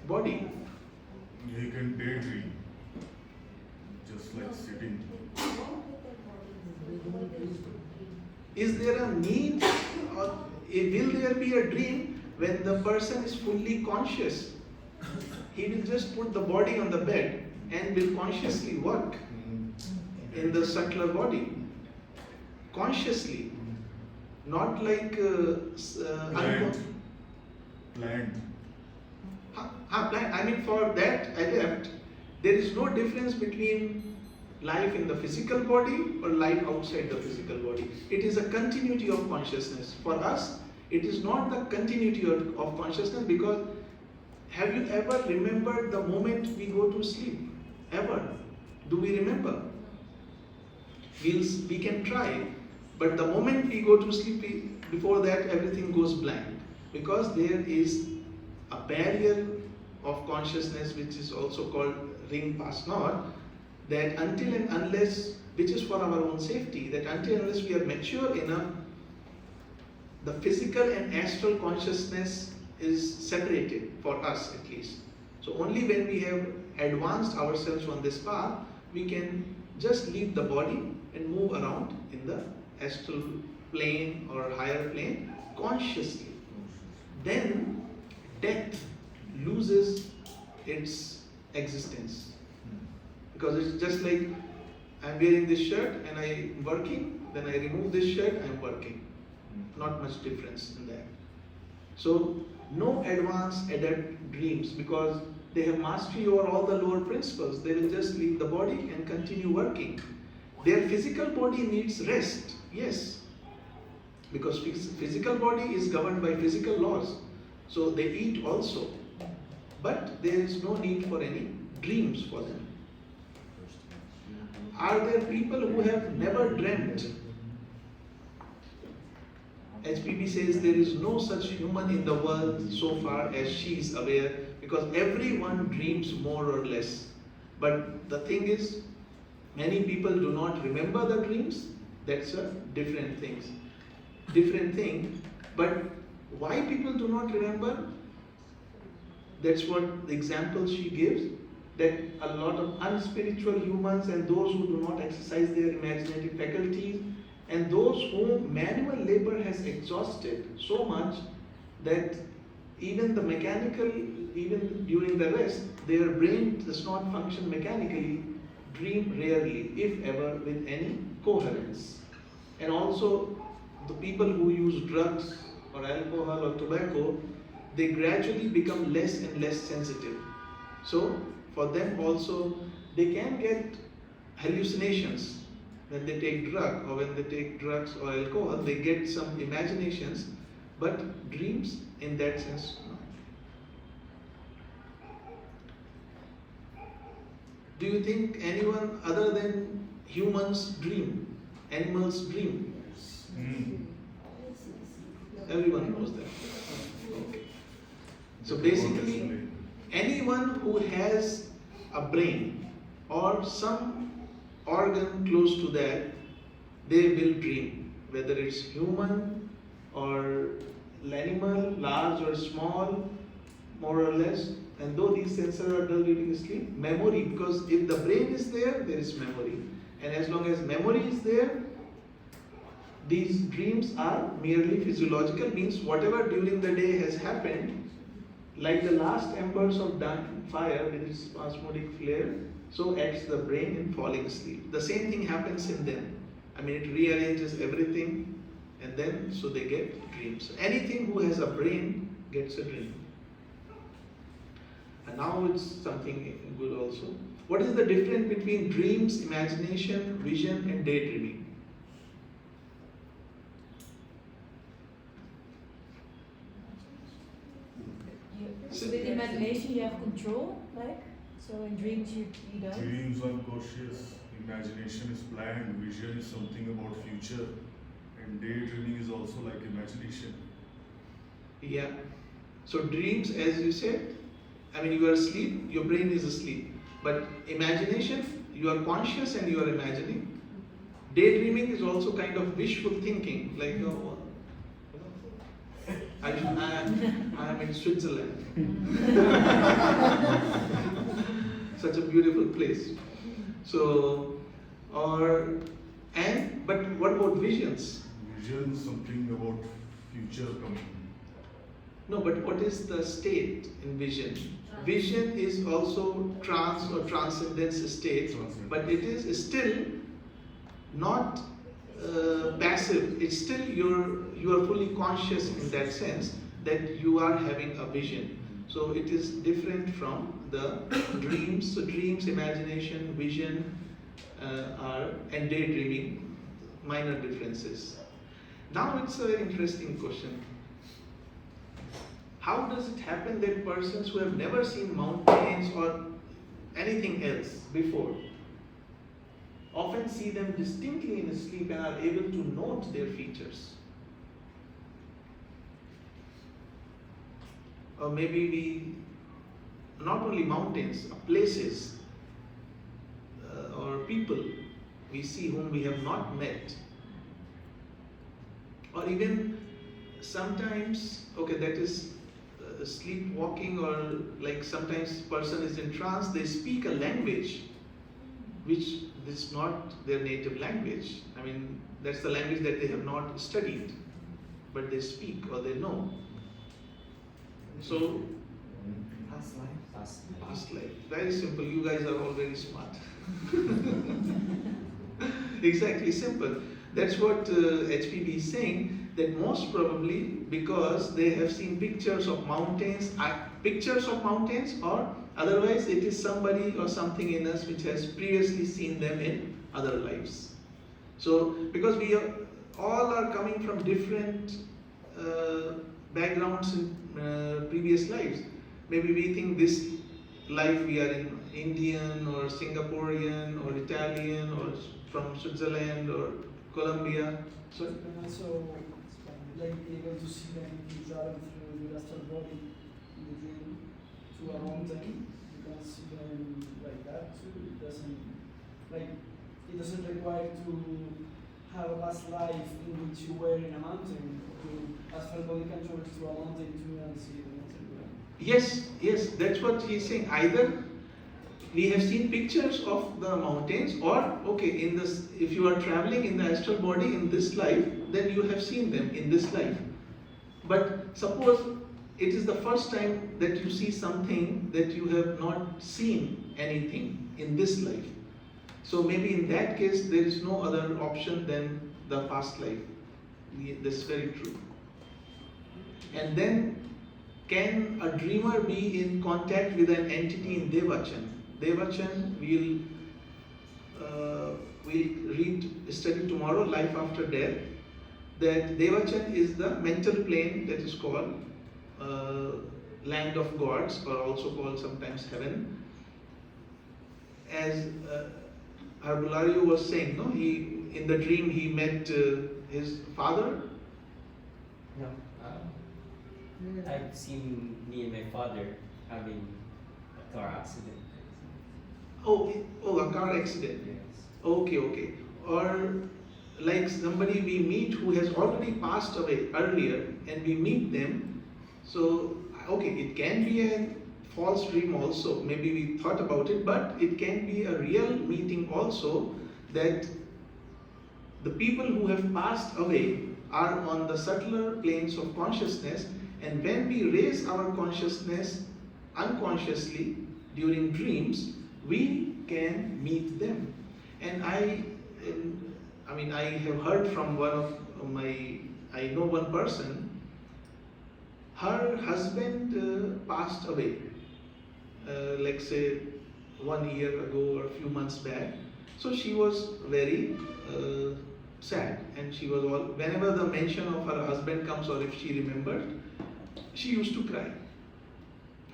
body. He can daydream, just like sitting. Is there a need, or will there be a dream when the person is fully conscious? He will just put the body on the bed and will consciously work in the subtler body. Consciously, not like Planned. I mean, for that adept, there is no difference between life in the physical body or life outside the physical body. It is a continuity of consciousness. For us, it is not the continuity of consciousness, because have you ever remembered the moment we go to sleep? Ever? Do we remember? We can try, but the moment we go to sleep, before that everything goes blank, because there is a barrier of consciousness which is also called ring past not, that until and unless, which is for our own safety, that until and unless we are mature enough, the physical and astral consciousness is separated, for us at least. So only when we have advanced ourselves on this path, we can just leave the body and move around in the astral plane or higher plane consciously. Then death loses its existence, because it's just like I'm wearing this shirt and I'm working, then I remove this shirt, I'm working. Not much difference in that. So no advanced adept dreams, because they have mastery over all the lower principles. They will just leave the body and continue working. Their physical body needs rest, yes, because physical body is governed by physical laws. So they eat also, but there is no need for any dreams for them. Are there people who have never dreamt? HPB says there is no such human in the world so far as she is aware, because everyone dreams more or less. But the thing is, many people do not remember the dreams. That's a different thing. But why people do not remember? That's what the example she gives, that a lot of unspiritual humans and those who do not exercise their imaginative faculties, and those whom manual labor has exhausted so much that even during the rest, their brain does not function mechanically, dream rarely, if ever, with any coherence. And also, the people who use drugs or alcohol or tobacco, they gradually become less and less sensitive. So, for them also, they can get hallucinations. When they take drug, or when they take drugs or alcohol, they get some imaginations, but dreams in that sense, no. Do you think anyone other than humans dream? Animals dream? Everyone knows that. Okay. So basically, anyone who has a brain or some organ close to that, they will dream, whether it's human or animal, large or small, more or less. And though these senses are dull during sleep, memory, because if the brain is there, there is memory. And as long as memory is there, these dreams are merely physiological, means whatever during the day has happened, like the last embers of done fire with its spasmodic flare, so acts the brain in falling asleep. The same thing happens in them. I mean, it rearranges everything, and then so they get dreams. Anything who has a brain gets a dream. And now it's something good also. What is the difference between dreams, imagination, vision, and daydreaming? With imagination you have control, like, so in dreams you don't. Dreams are cautious, imagination is planned, vision is something about future, and daydreaming is also like imagination. Yeah. So dreams, as you said, I mean, you are asleep, your brain is asleep. But imagination, you are conscious and you are imagining. Daydreaming is also kind of wishful thinking, like, oh, I am in Switzerland. Such a beautiful place. So, but what about visions? Vision is something about future coming. No, but what is the state in vision? Vision is also trance or transcendence state, but it is still not passive. It's still you are fully conscious in that sense that you are having a vision. So it is different from the dreams. So dreams, imagination, vision and daydreaming, minor differences. Now it's a very interesting question. How does it happen that persons who have never seen mountains or anything else before often see them distinctly in sleep and are able to note their features? Or maybe not only mountains, places or people we see whom we have not met. Or even sometimes, okay, that is sleepwalking, or like sometimes person is in trance, they speak a language which is not their native language. I mean, that's the language that they have not studied, but they speak or they know. So, past life. Very simple. You guys are all very smart. Exactly, simple. That's what HPB is saying, that most probably because they have seen pictures of mountains, or otherwise it is somebody or something in us which has previously seen them in other lives. So, because we all are coming from different backgrounds in previous lives. Maybe we think this life we are in Indian or Singaporean or Italian or from Switzerland or Colombia. So, and also like be able to see them if you travel through the astral body in the dream to a mountain. You can see them like that too. It doesn't require to have a past life in which you were in a mountain. The astral body can travel through a mountain too and see the mountain. yes, that's what he's saying. Either we have seen pictures of the mountains, or okay, if you are traveling in the astral body in this life, then you have seen them in this life. But suppose it is the first time that you see something that you have not seen anything in this life. So maybe in that case there is no other option than the past life. That's very true. And then, can a dreamer be in contact with an entity in Devachan? Devachan we'll study tomorrow, life after death. That Devachan is the mental plane that is called land of gods, or also called sometimes heaven. As Arbulario was saying, no, in the dream he met his father. No, I've seen me and my father having car accident. Oh, a car accident. Yes. Okay. Or like somebody we meet who has already passed away earlier and we meet them. So, okay, it can be a false dream also. Maybe we thought about it, but it can be a real meeting also, that the people who have passed away are on the subtler planes of consciousness, and when we raise our consciousness unconsciously during dreams, we can meet them. And I have heard from I know one person, her husband passed away, like say 1 year ago or a few months back. So she was very sad, and she was whenever the mention of her husband comes, or if she remembered, she used to cry.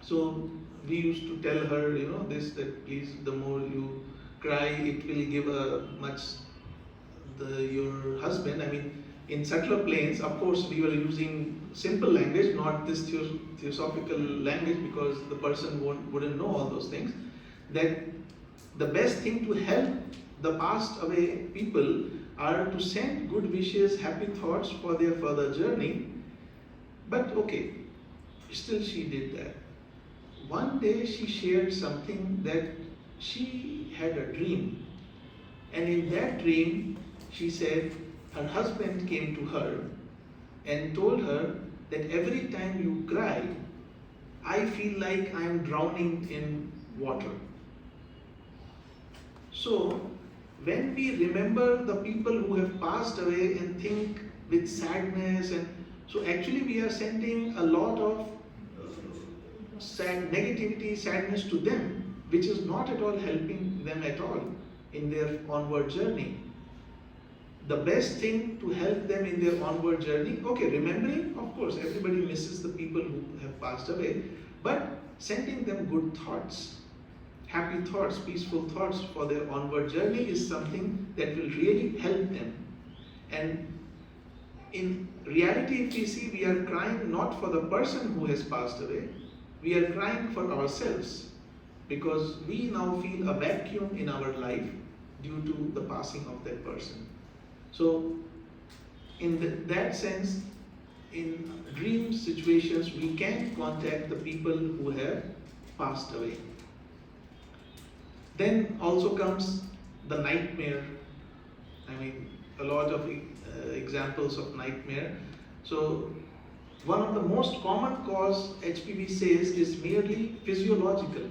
So we used to tell her, that please, the more you cry, it will give your husband. In subtler planes, of course, we were using simple language, not this theosophical language, because the person wouldn't know all those things. That the best thing to help the passed away people are to send good wishes, happy thoughts for their further journey. But okay, still she did that. One day she shared something, that she had a dream, and in that dream she said her husband came to her and told her that every time you cry, I feel like I am drowning in water. So when we remember the people who have passed away and think with sadness, and so actually we are sending a lot of negativity, sadness to them, which is not at all helping them at all in their onward journey. The best thing to help them in their onward journey, okay, remembering, of course, everybody misses the people who have passed away, but sending them good thoughts, happy thoughts, peaceful thoughts for their onward journey is something that will really help them. And in reality, if we see, we are crying not for the person who has passed away, we are crying for ourselves, because we now feel a vacuum in our life due to the passing of that person. So in that sense, in dream situations, we can contact the people who have passed away. Then also comes the nightmare. A lot of examples of nightmare. So one of the most common cause, HPV says, is merely physiological.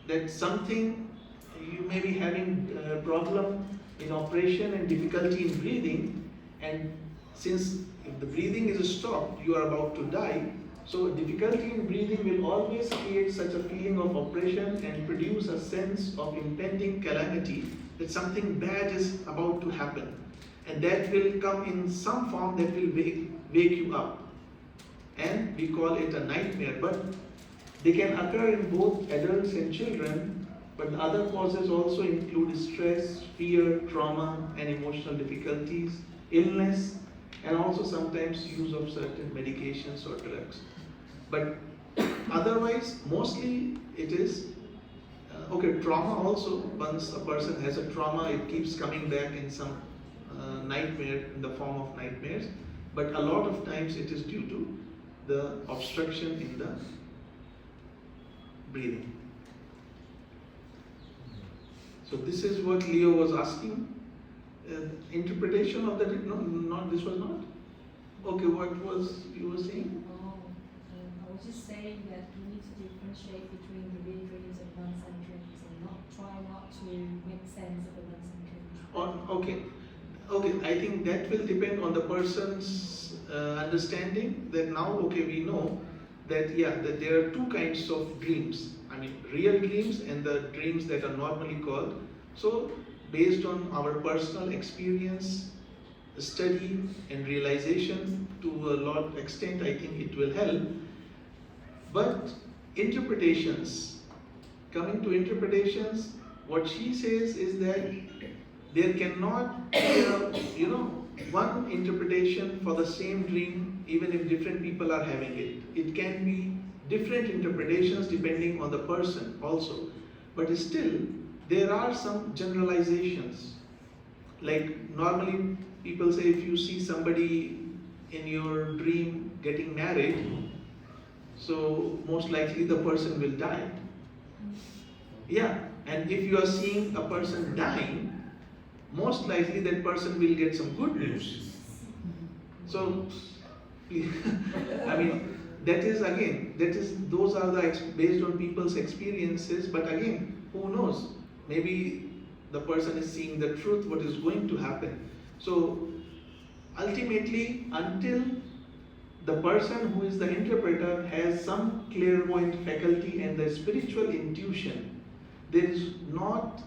That something, you may be having a problem in operation and difficulty in breathing, and since if the breathing is stopped, you are about to die. So difficulty in breathing will always create such a feeling of oppression and produce a sense of impending calamity, that something bad is about to happen, and that will come in some form that will wake you up, and we call it a nightmare. But they can occur in both adults and children. But other causes also include stress, fear, trauma, and emotional difficulties, illness, and also sometimes use of certain medications or drugs. But otherwise, mostly it is trauma also. Once a person has a trauma, it keeps coming back in some nightmare, in the form of nightmares. But a lot of times it is due to the obstruction in the breathing. So this is what Leo was asking. Interpretation of that? No, this was not. Okay, what was you were saying? I was just saying that we need to differentiate between the real dreams and nonsense dreams, and try not to make sense of a nonsense dream. Okay. I think that will depend on the person's understanding. That now, we know that that there are two kinds of dreams. Real dreams and the dreams that are normally called. So, based on our personal experience, study and realization, to a lot of extent, I think it will help. But interpretations, coming to interpretations, what she says is that there cannot be one interpretation for the same dream, even if different people are having it. It can be different interpretations depending on the person also. But still, there are some generalizations. Like normally people say if you see somebody in your dream getting married, so most likely the person will die. Yeah, and if you are seeing a person dying, most likely that person will get some good news. So, I mean, those are based on people's experiences, but again, who knows? Maybe the person is seeing the truth, what is going to happen. So, ultimately, until the person who is the interpreter has some clairvoyant faculty and the spiritual intuition, there is not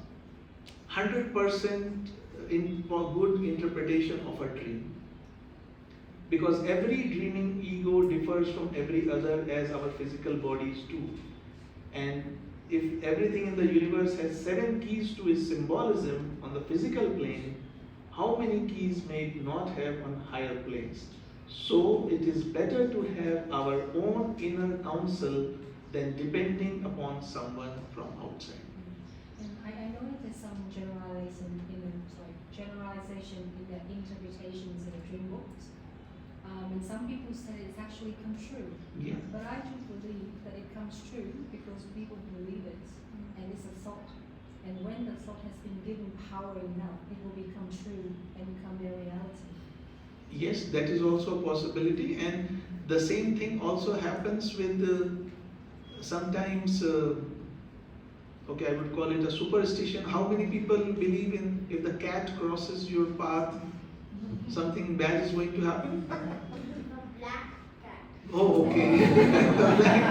100% good interpretation of a dream. Because every dreaming ego differs from every other, as our physical bodies do. And if everything in the universe has 7 keys to its symbolism on the physical plane, how many keys may it not have on higher planes? So it is better to have our own inner counsel than depending upon someone from outside. And I know that there's some generalization in the interpretations of dream books. And some people say it's actually come true. Yeah. But I do believe that it comes true because people believe it, and it's a thought. And when the thought has been given power enough, it will become true and become their reality. Yes, that is also a possibility, and the same thing also happens with sometimes, okay, I would call it a superstition. How many people believe in if the cat crosses your path, something bad is going to happen? The black cat. Oh, okay. The black.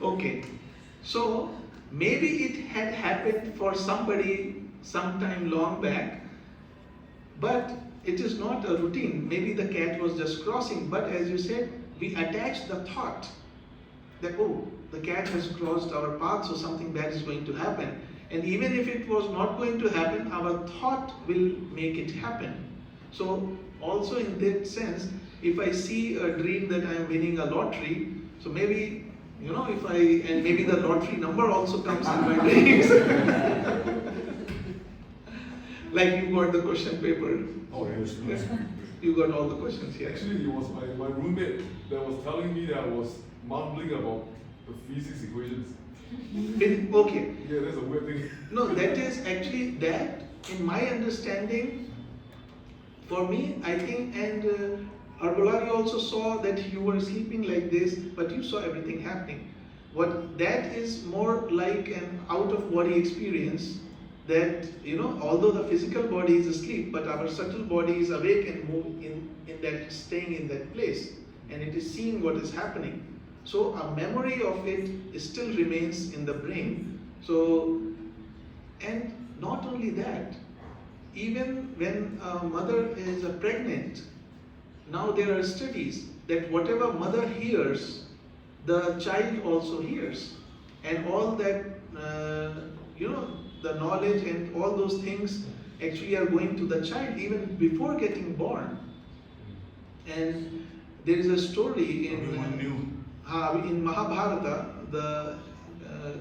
Okay, so maybe it had happened for somebody sometime long back, but it is not a routine. Maybe the cat was just crossing, but as you said, we attach the thought that, oh, the cat has crossed our path, so something bad is going to happen. And even if it was not going to happen, our thought will make it happen. So also in that sense, if I see a dream that I am winning a lottery, so maybe, and maybe the lottery number also comes in my dreams. Like you got the question paper. Oh, yes, yes. You got all the questions here. Actually, it was my roommate that was telling me that I was mumbling about the physics equations. Okay. Yeah, that's a weird thing. No, that is actually that, in my understanding, for me, I think, and Arbola, you also saw that you were sleeping like this, but you saw everything happening. What that is more like an out-of-body experience, that, although the physical body is asleep, but our subtle body is awake and move in that, staying in that place, and it is seeing what is happening. So a memory of it still remains in the brain. So, and not only that, even when a mother is pregnant, now there are studies that whatever mother hears, the child also hears. And all that, the knowledge and all those things actually are going to the child even before getting born. And there is a story in Mahabharata, the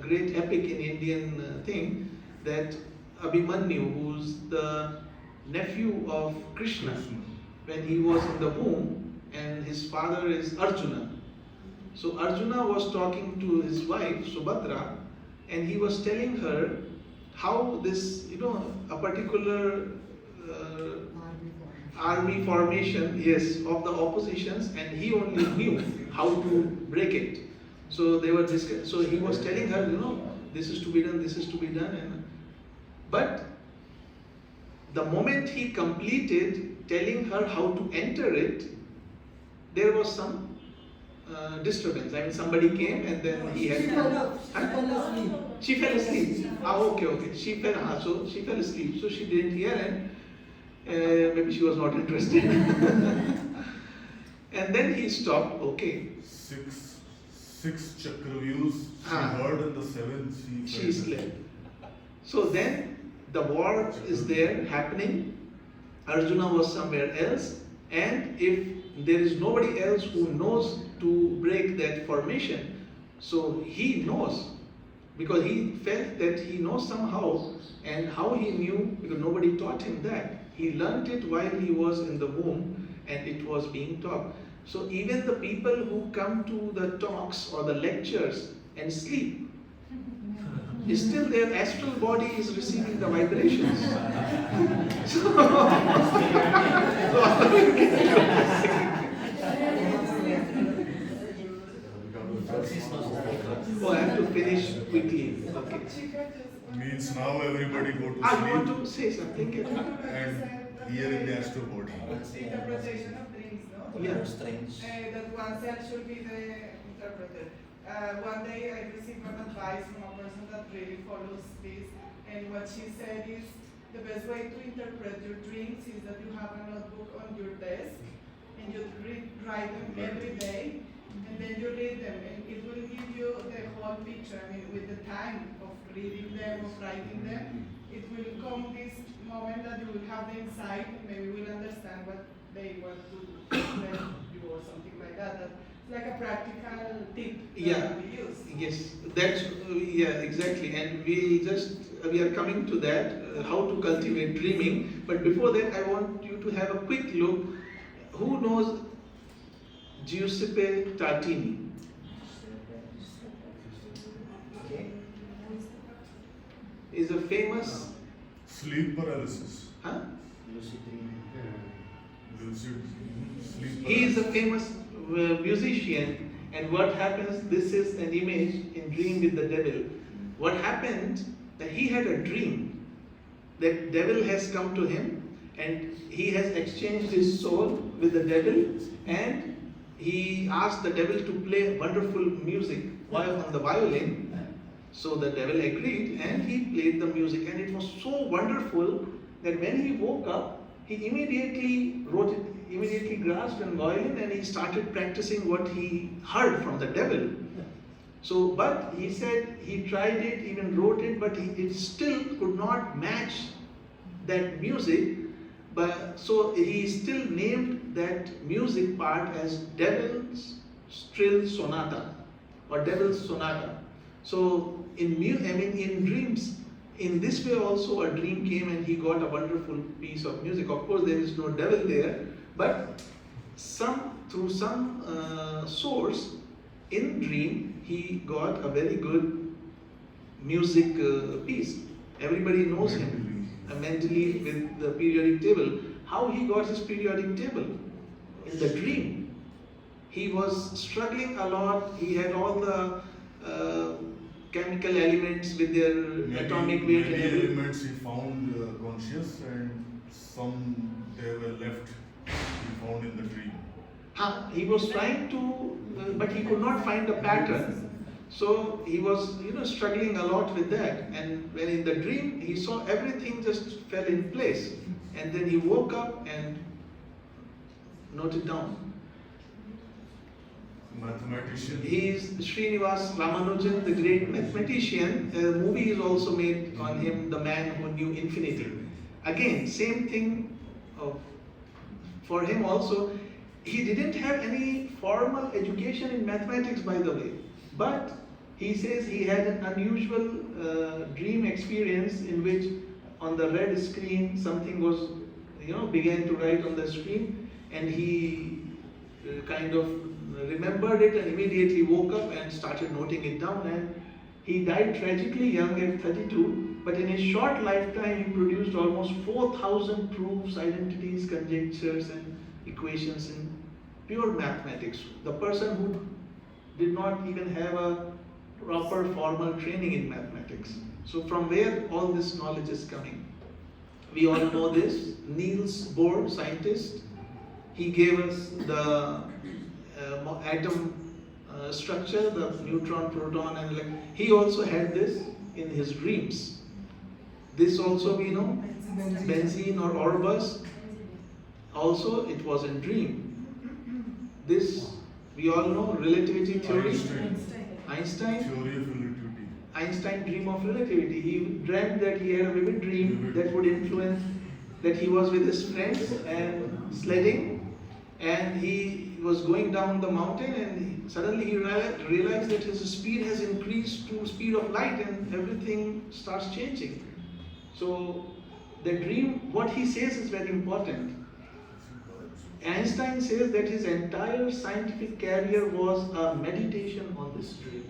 great epic in Indian thing, that Abhimanyu, who's the nephew of Krishna, when he was in the womb, and his father is Arjuna. So Arjuna was talking to his wife Subhadra, and he was telling her how this, a particular army formation, yes, of the oppositions, and he only knew how to break it. So they were so he was telling her, this is to be done, this is to be done, but the moment he completed telling her how to enter it, there was some disturbance. I mean, somebody came and then he had. She fell asleep. Okay. She fell asleep. So she didn't hear, and maybe she was not interested. And then he stopped. Okay. Six chakra views. She heard, and the seventh she slept. So then the war is there happening. Arjuna was somewhere else, And if there is nobody else who knows to break that formation, so he knows, because he felt that he knows somehow. And how he knew? Because nobody taught him that. He learned it while he was in the womb, and it was being taught. So even the people who come to the talks or the lectures and sleep, still their astral body is receiving the vibrations. Oh, I have to finish quickly. Okay. Means now everybody go to I want sleep to say something. and here in the astral body. Interpretation of dreams, no? Yeah. That oneself should be the interpreter. One day I received an advice from a person that really follows this, and what she said is the best way to interpret your dreams is that you have a notebook on your desk and you write them every day, and then you read them, and it will give you the whole picture. I mean, with the time of reading them, of writing them, it will come this moment that you will have the insight, and maybe will understand what they want to tell you or something like that. That's like a practical tip Yeah. that we use. Yes, that's yeah, exactly. And we are coming to that, how to cultivate dreaming. But before that, I want you to have a quick look. Who knows Giuseppe Tartini? Is a famous, Sleep paralysis. huh? Lucid sleep He is a paralysis. famous musician, and what happens, this is an image in Dream with the Devil. What happened, that he had a dream that devil has come to him, and he has exchanged his soul with the devil, and he asked the devil to play wonderful music while on the violin. So the devil agreed, and he played the music, and it was so wonderful that when he woke up, he immediately wrote it, immediately grasped a violin, and he started practicing what he heard from the devil. So, but he said he tried it, even wrote it, but it still could not match that music. But so he still named that music part as Devil's Trill Sonata or Devil's Sonata. So in dreams, in this way also a dream came, and he got a wonderful piece of music. Of course, there is no devil there, but through some source in dream, he got a very good music piece. Everybody knows him mentally with the periodic table. How he got his periodic table? In the dream. He was struggling a lot. He had all the chemical elements with their atomic weight and Many everything. elements he found conscious, and some they were left he found in the dream. He was trying to, but he could not find a pattern. So he was, struggling a lot with that. And when in the dream, he saw everything just fell in place. And then he woke up and noted down. Mathematician. He is Srinivas Ramanujan, the great mathematician. A movie is also made on him, The Man Who Knew Infinity. Again, same thing for him also. He didn't have any formal education in mathematics, by the way. But he says he had an unusual dream experience in which on the red screen something was, began to write on the screen, and he kind of remembered it and immediately woke up and started noting it down, and he died tragically young at 32, but in his short lifetime he produced almost 4,000 proofs, identities, conjectures and equations in pure mathematics. The person who did not even have a proper formal training in mathematics. So from where all this knowledge is coming? We all know this. Niels Bohr, scientist, he gave us the atom structure, the neutron, proton, and he also had this in his dreams. This also we know, benzene or Orbus, also it was in dream. This we all know, relativity theory. Einstein. Theory of relativity. Einstein dream of relativity. He dreamt that he had a vivid dream that would influence that he was with his friends and sledding, and he was going down the mountain, and suddenly he realized that his speed has increased to speed of light, and everything starts changing. So the dream, what he says is very important. Einstein says that his entire scientific career was a meditation on this dream.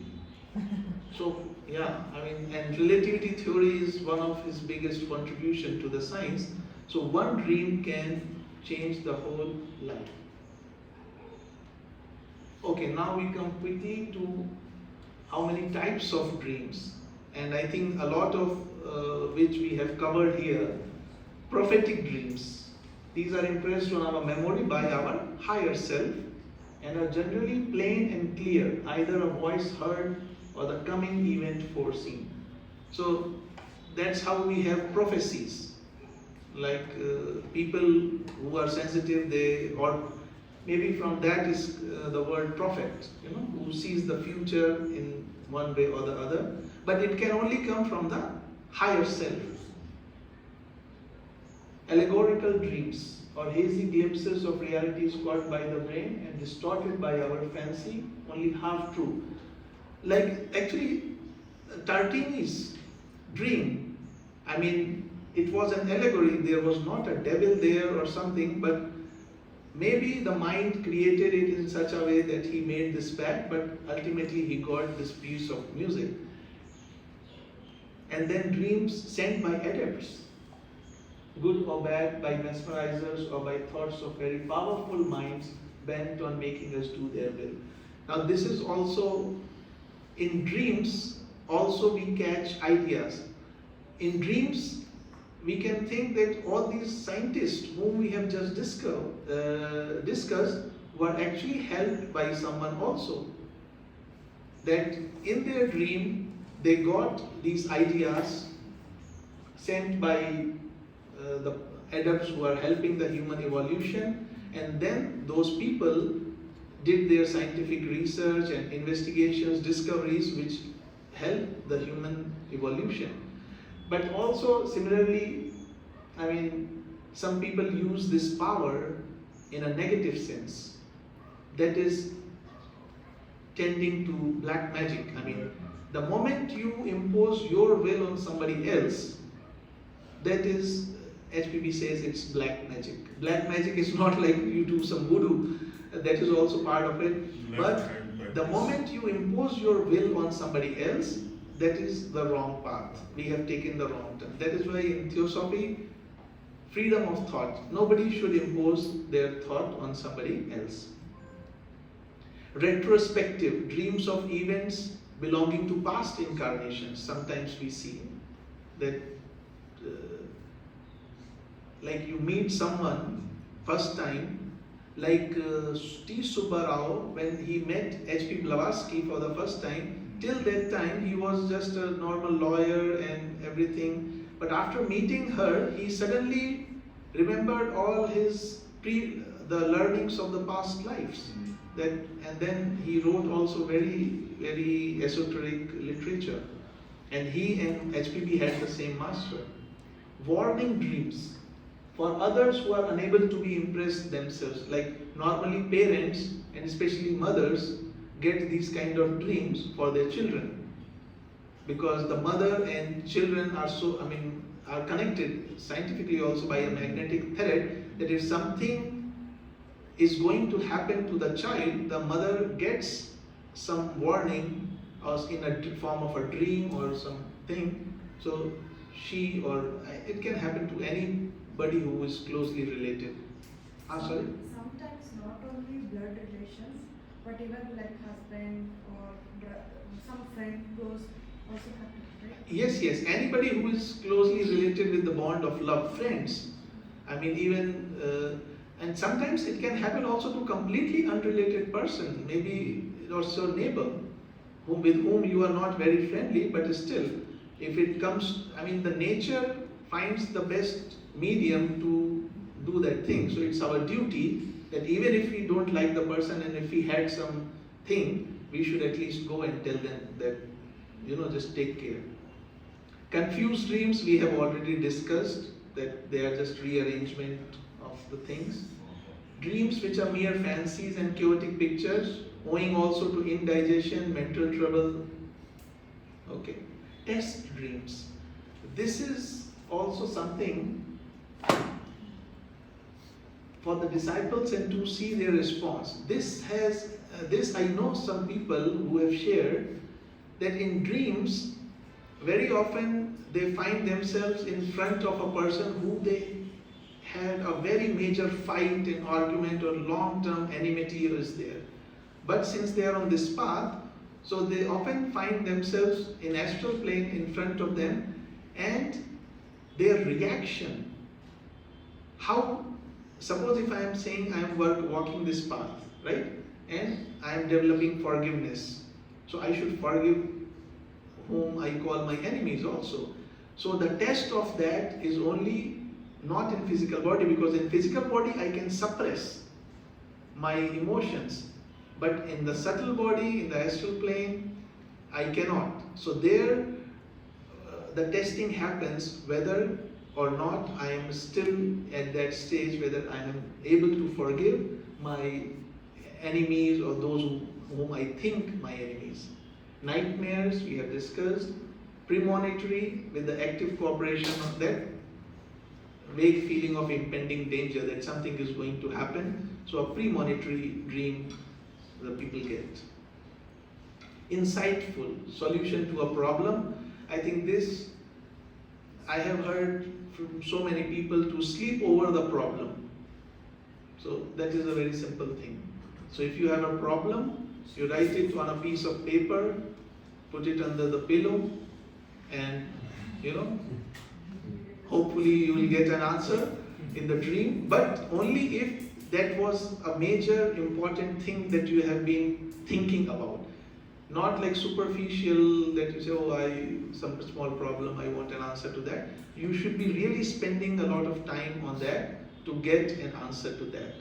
So yeah, I mean, and relativity theory is one of his biggest contribution to the science. So one dream can change the whole life. Okay, now we come quickly to how many types of dreams. And I think a lot of which we have covered here. Prophetic dreams. These are impressed on our memory by our higher self and are generally plain and clear, either a voice heard or the coming event foreseen. So that's how we have prophecies. Like people who are sensitive, or maybe from that is the word prophet, who sees the future in one way or the other. But it can only come from the higher self. Allegorical dreams, or hazy glimpses of realities caught by the brain and distorted by our fancy, only half true. Like actually, Tartini's dream, I mean, it was an allegory, there was not a devil there or something, but maybe the mind created it in such a way that he made this pact, but ultimately he got this piece of music. And then dreams sent by adepts, good or bad, by mesmerizers or by thoughts of very powerful minds bent on making us do their will. Now this is also, in dreams, also we catch ideas. In dreams, we can think that all these scientists whom we have just discussed were actually helped by someone also. That in their dream, they got these ideas sent by the adepts who are helping the human evolution, and then those people did their scientific research and investigations, discoveries which help the human evolution. But also similarly, I mean, some people use this power in a negative sense, that is tending to black magic. I mean, the moment you impose your will on somebody else, that is, HPB says it's black magic. Black magic is not like you do some voodoo, that is also part of it. But the moment you impose your will on somebody else, that is the wrong path. We have taken the wrong turn. That is why in Theosophy, freedom of thought. Nobody should impose their thought on somebody else. Retrospective, dreams of events belonging to past incarnations. Sometimes we see that like you meet someone first time, like T. Subbarao, when he met H.P. Blavatsky for the first time, till that time he was just a normal lawyer and everything. But after meeting her, he suddenly remembered all his the learnings of the past lives. And then he wrote also very, very esoteric literature. And he and HPB had the same master. Warning dreams. For others who are unable to be impressed themselves, like normally parents and especially mothers get these kind of dreams for their children, because the mother and children are are connected scientifically also by a magnetic thread, that if something is going to happen to the child, the mother gets some warning or in a form of a dream or something. So she, or it can happen to anybody who is closely related. Sorry? Sometimes not only blood relations, but even like husband or some friend close also happen, right? Yes, yes. Anybody who is closely related with the bond of love, friends. I mean, even and sometimes it can happen also to completely unrelated person, maybe also neighbor, with whom you are not very friendly, but still, if it comes, I mean, the nature finds the best medium to do that thing. So it's our duty that even if we don't like the person and if we had some thing, we should at least go and tell them that, just take care. Confused dreams we have already discussed, that they are just rearrangement of the things. Dreams which are mere fancies and chaotic pictures, owing also to indigestion, mental trouble. Okay. Test dreams. This is also something for the disciples and to see their response. This I know some people who have shared that in dreams, very often they find themselves in front of a person who they had a very major fight and argument or long-term enmity is there. But since they are on this path, so they often find themselves in astral plane in front of them, and their reaction, suppose if I am saying I am walking this path, right? And I am developing forgiveness. So I should forgive whom I call my enemies also. So the test of that is only not in physical body, because in physical body I can suppress my emotions. But in the subtle body, in the astral plane, I cannot. So there the testing happens whether or not I am still at that stage, whether I am able to forgive my enemies or those whom I think my enemies. Nightmares, we have discussed. Premonitory, with the active cooperation of that vague feeling of impending danger, that something is going to happen. So a premonitory dream the people get. Insightful, solution to a problem. I think this, I have heard from so many people to sleep over the problem. So that is a very simple thing. So if you have a problem, you write it on a piece of paper, put it under the pillow, and hopefully you will get an answer in the dream, but only if that was a major important thing that you have been thinking about. Not like superficial that you say, some small problem, I want an answer to that. You should be really spending a lot of time on that to get an answer to that.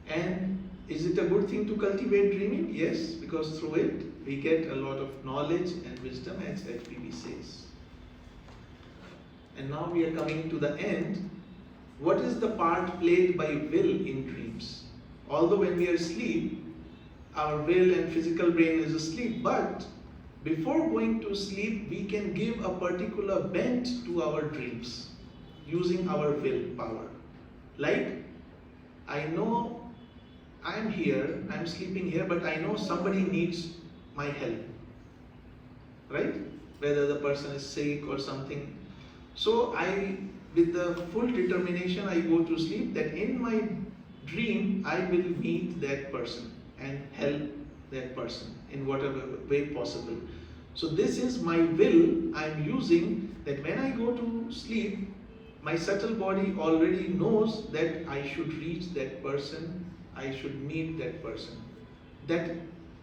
And is it a good thing to cultivate dreaming? Yes, because through it we get a lot of knowledge and wisdom, as HPB says. And now we are coming to the end. What is the part played by will in dreams? Although when we are asleep, our will and physical brain is asleep, but before going to sleep, we can give a particular bent to our dreams using our willpower. Like, I know I am here, I am sleeping here, but I know somebody needs my help, right? Whether the person is sick or something. So with the full determination, I go to sleep that in my dream, I will meet that person and help that person in whatever way possible. So this is my will I am using, that when I go to sleep, my subtle body already knows that I should reach that person, I should meet that person. That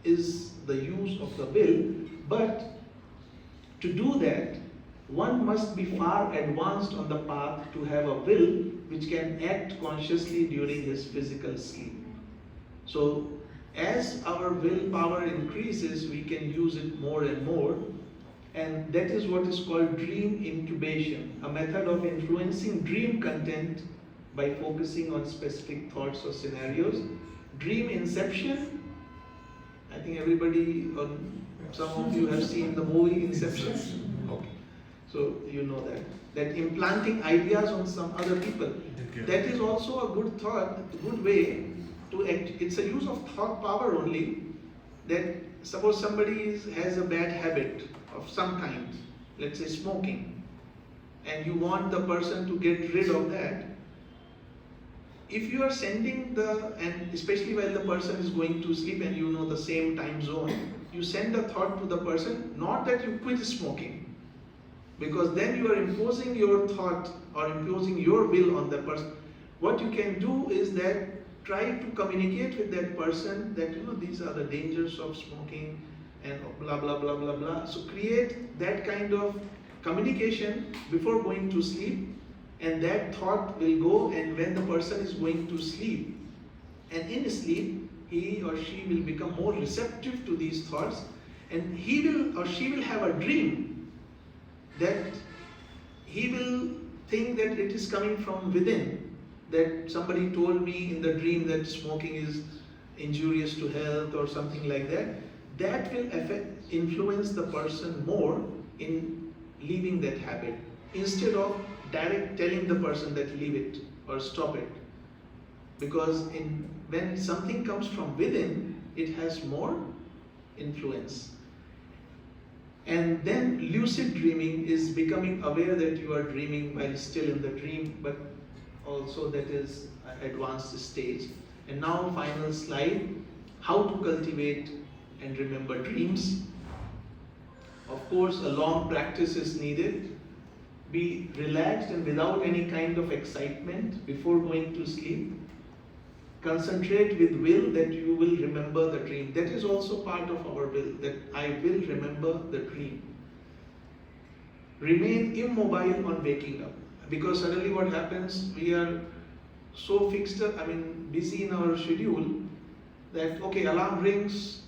is the use of the will. But to do that, one must be far advanced on the path to have a will which can act consciously during his physical sleep. So as our willpower increases, we can use it more and more, and that is what is called dream incubation, a method of influencing dream content by focusing on specific thoughts or scenarios. Dream inception, I think everybody, or some of you have seen the movie Inception. Okay. So you know that implanting ideas on some other people, that is also a good thought, a good way to act. It's a use of thought power only. That suppose somebody has a bad habit of some kind, let's say smoking, and you want the person to get rid of that. If you are sending and especially while the person is going to sleep and you know the same time zone, you send a thought to the person, not that you quit smoking, because then you are imposing your thought or imposing your will on the person. What you can do is that try to communicate with that person that these are the dangers of smoking and blah blah blah blah blah. So create that kind of communication before going to sleep, and that thought will go, and when the person is going to sleep, and in sleep, he or she will become more receptive to these thoughts, and he will or she will have a dream that he will think that it is coming from within, that somebody told me in the dream that smoking is injurious to health or something like that, that will influence the person more in leaving that habit, instead of direct telling the person that leave it or stop it. Because when something comes from within, it has more influence. And then lucid dreaming is becoming aware that you are dreaming while still in the dream, but also that is an advanced stage. And now final slide, how to cultivate and remember dreams. Of course, a long practice is needed. Be relaxed and without any kind of excitement before going to sleep. Concentrate with will that you will remember the dream. That is also part of our will, that I will remember the dream. Remain immobile on waking up. Because suddenly what happens, we are so fixed up, busy in our schedule that, okay, alarm rings,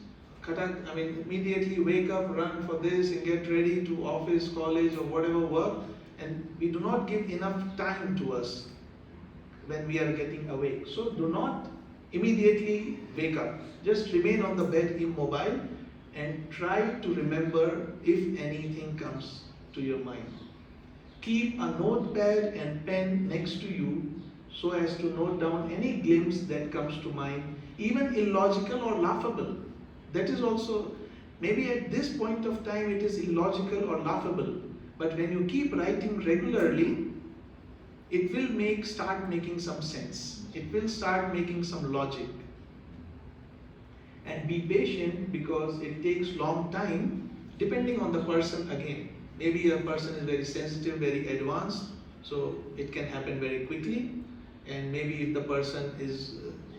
immediately wake up, run for this and get ready to office, college or whatever work, and we do not give enough time to us when we are getting awake. So do not immediately wake up. Just remain on the bed immobile and try to remember if anything comes to your mind. Keep a notepad and pen next to you so as to note down any glimpse that comes to mind, even illogical or laughable. That is also, maybe at this point of time it is illogical or laughable, but when you keep writing regularly, it will start making some sense. It will start making some logic. And be patient, because it takes long time depending on the person again. Maybe a person is very sensitive, very advanced, so it can happen very quickly. And maybe if the person is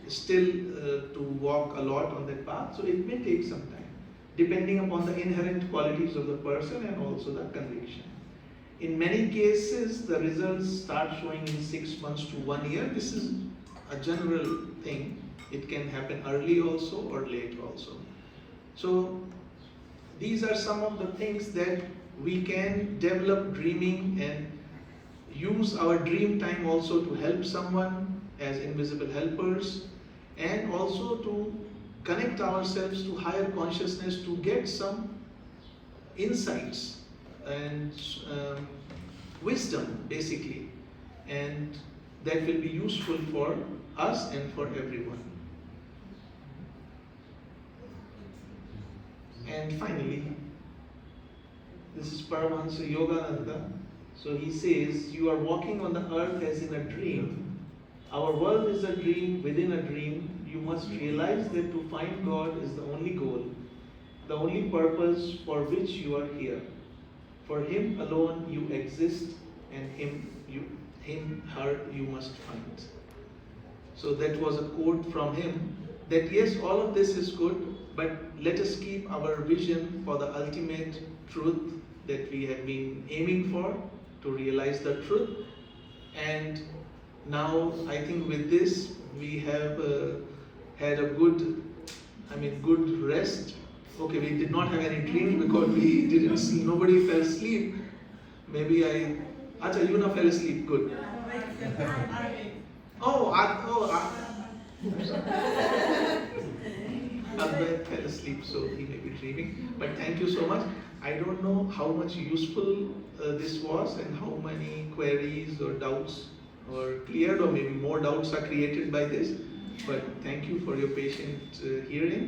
still to walk a lot on that path, so it may take some time, depending upon the inherent qualities of the person and also the conviction. In many cases, the results start showing in 6 months to 1 year. This is a general thing. It can happen early also or late also. So these are some of the things that we can develop dreaming and use our dream time also to help someone as invisible helpers, and also to connect ourselves to higher consciousness to get some insights and wisdom basically, and that will be useful for us and for everyone. And finally, this is Paramahansa Yogananda. So he says, you are walking on the earth as in a dream. Our world is a dream within a dream. You must realize that to find God is the only goal, the only purpose for which you are here. For Him alone you exist, and her you must find. So that was a quote from him, that yes, all of this is good, but let us keep our vision for the ultimate truth that we have been aiming for, to realize the truth. And now I think with this we have had a good rest. Okay, we did not have any dream because we didn't see, nobody fell asleep. Maybe Acha, Yuna fell asleep, good. Albert fell asleep, so he may be dreaming. But thank you so much. I don't know how much useful this was and how many queries or doubts were cleared, or maybe more doubts are created by this. But thank you for your patient hearing.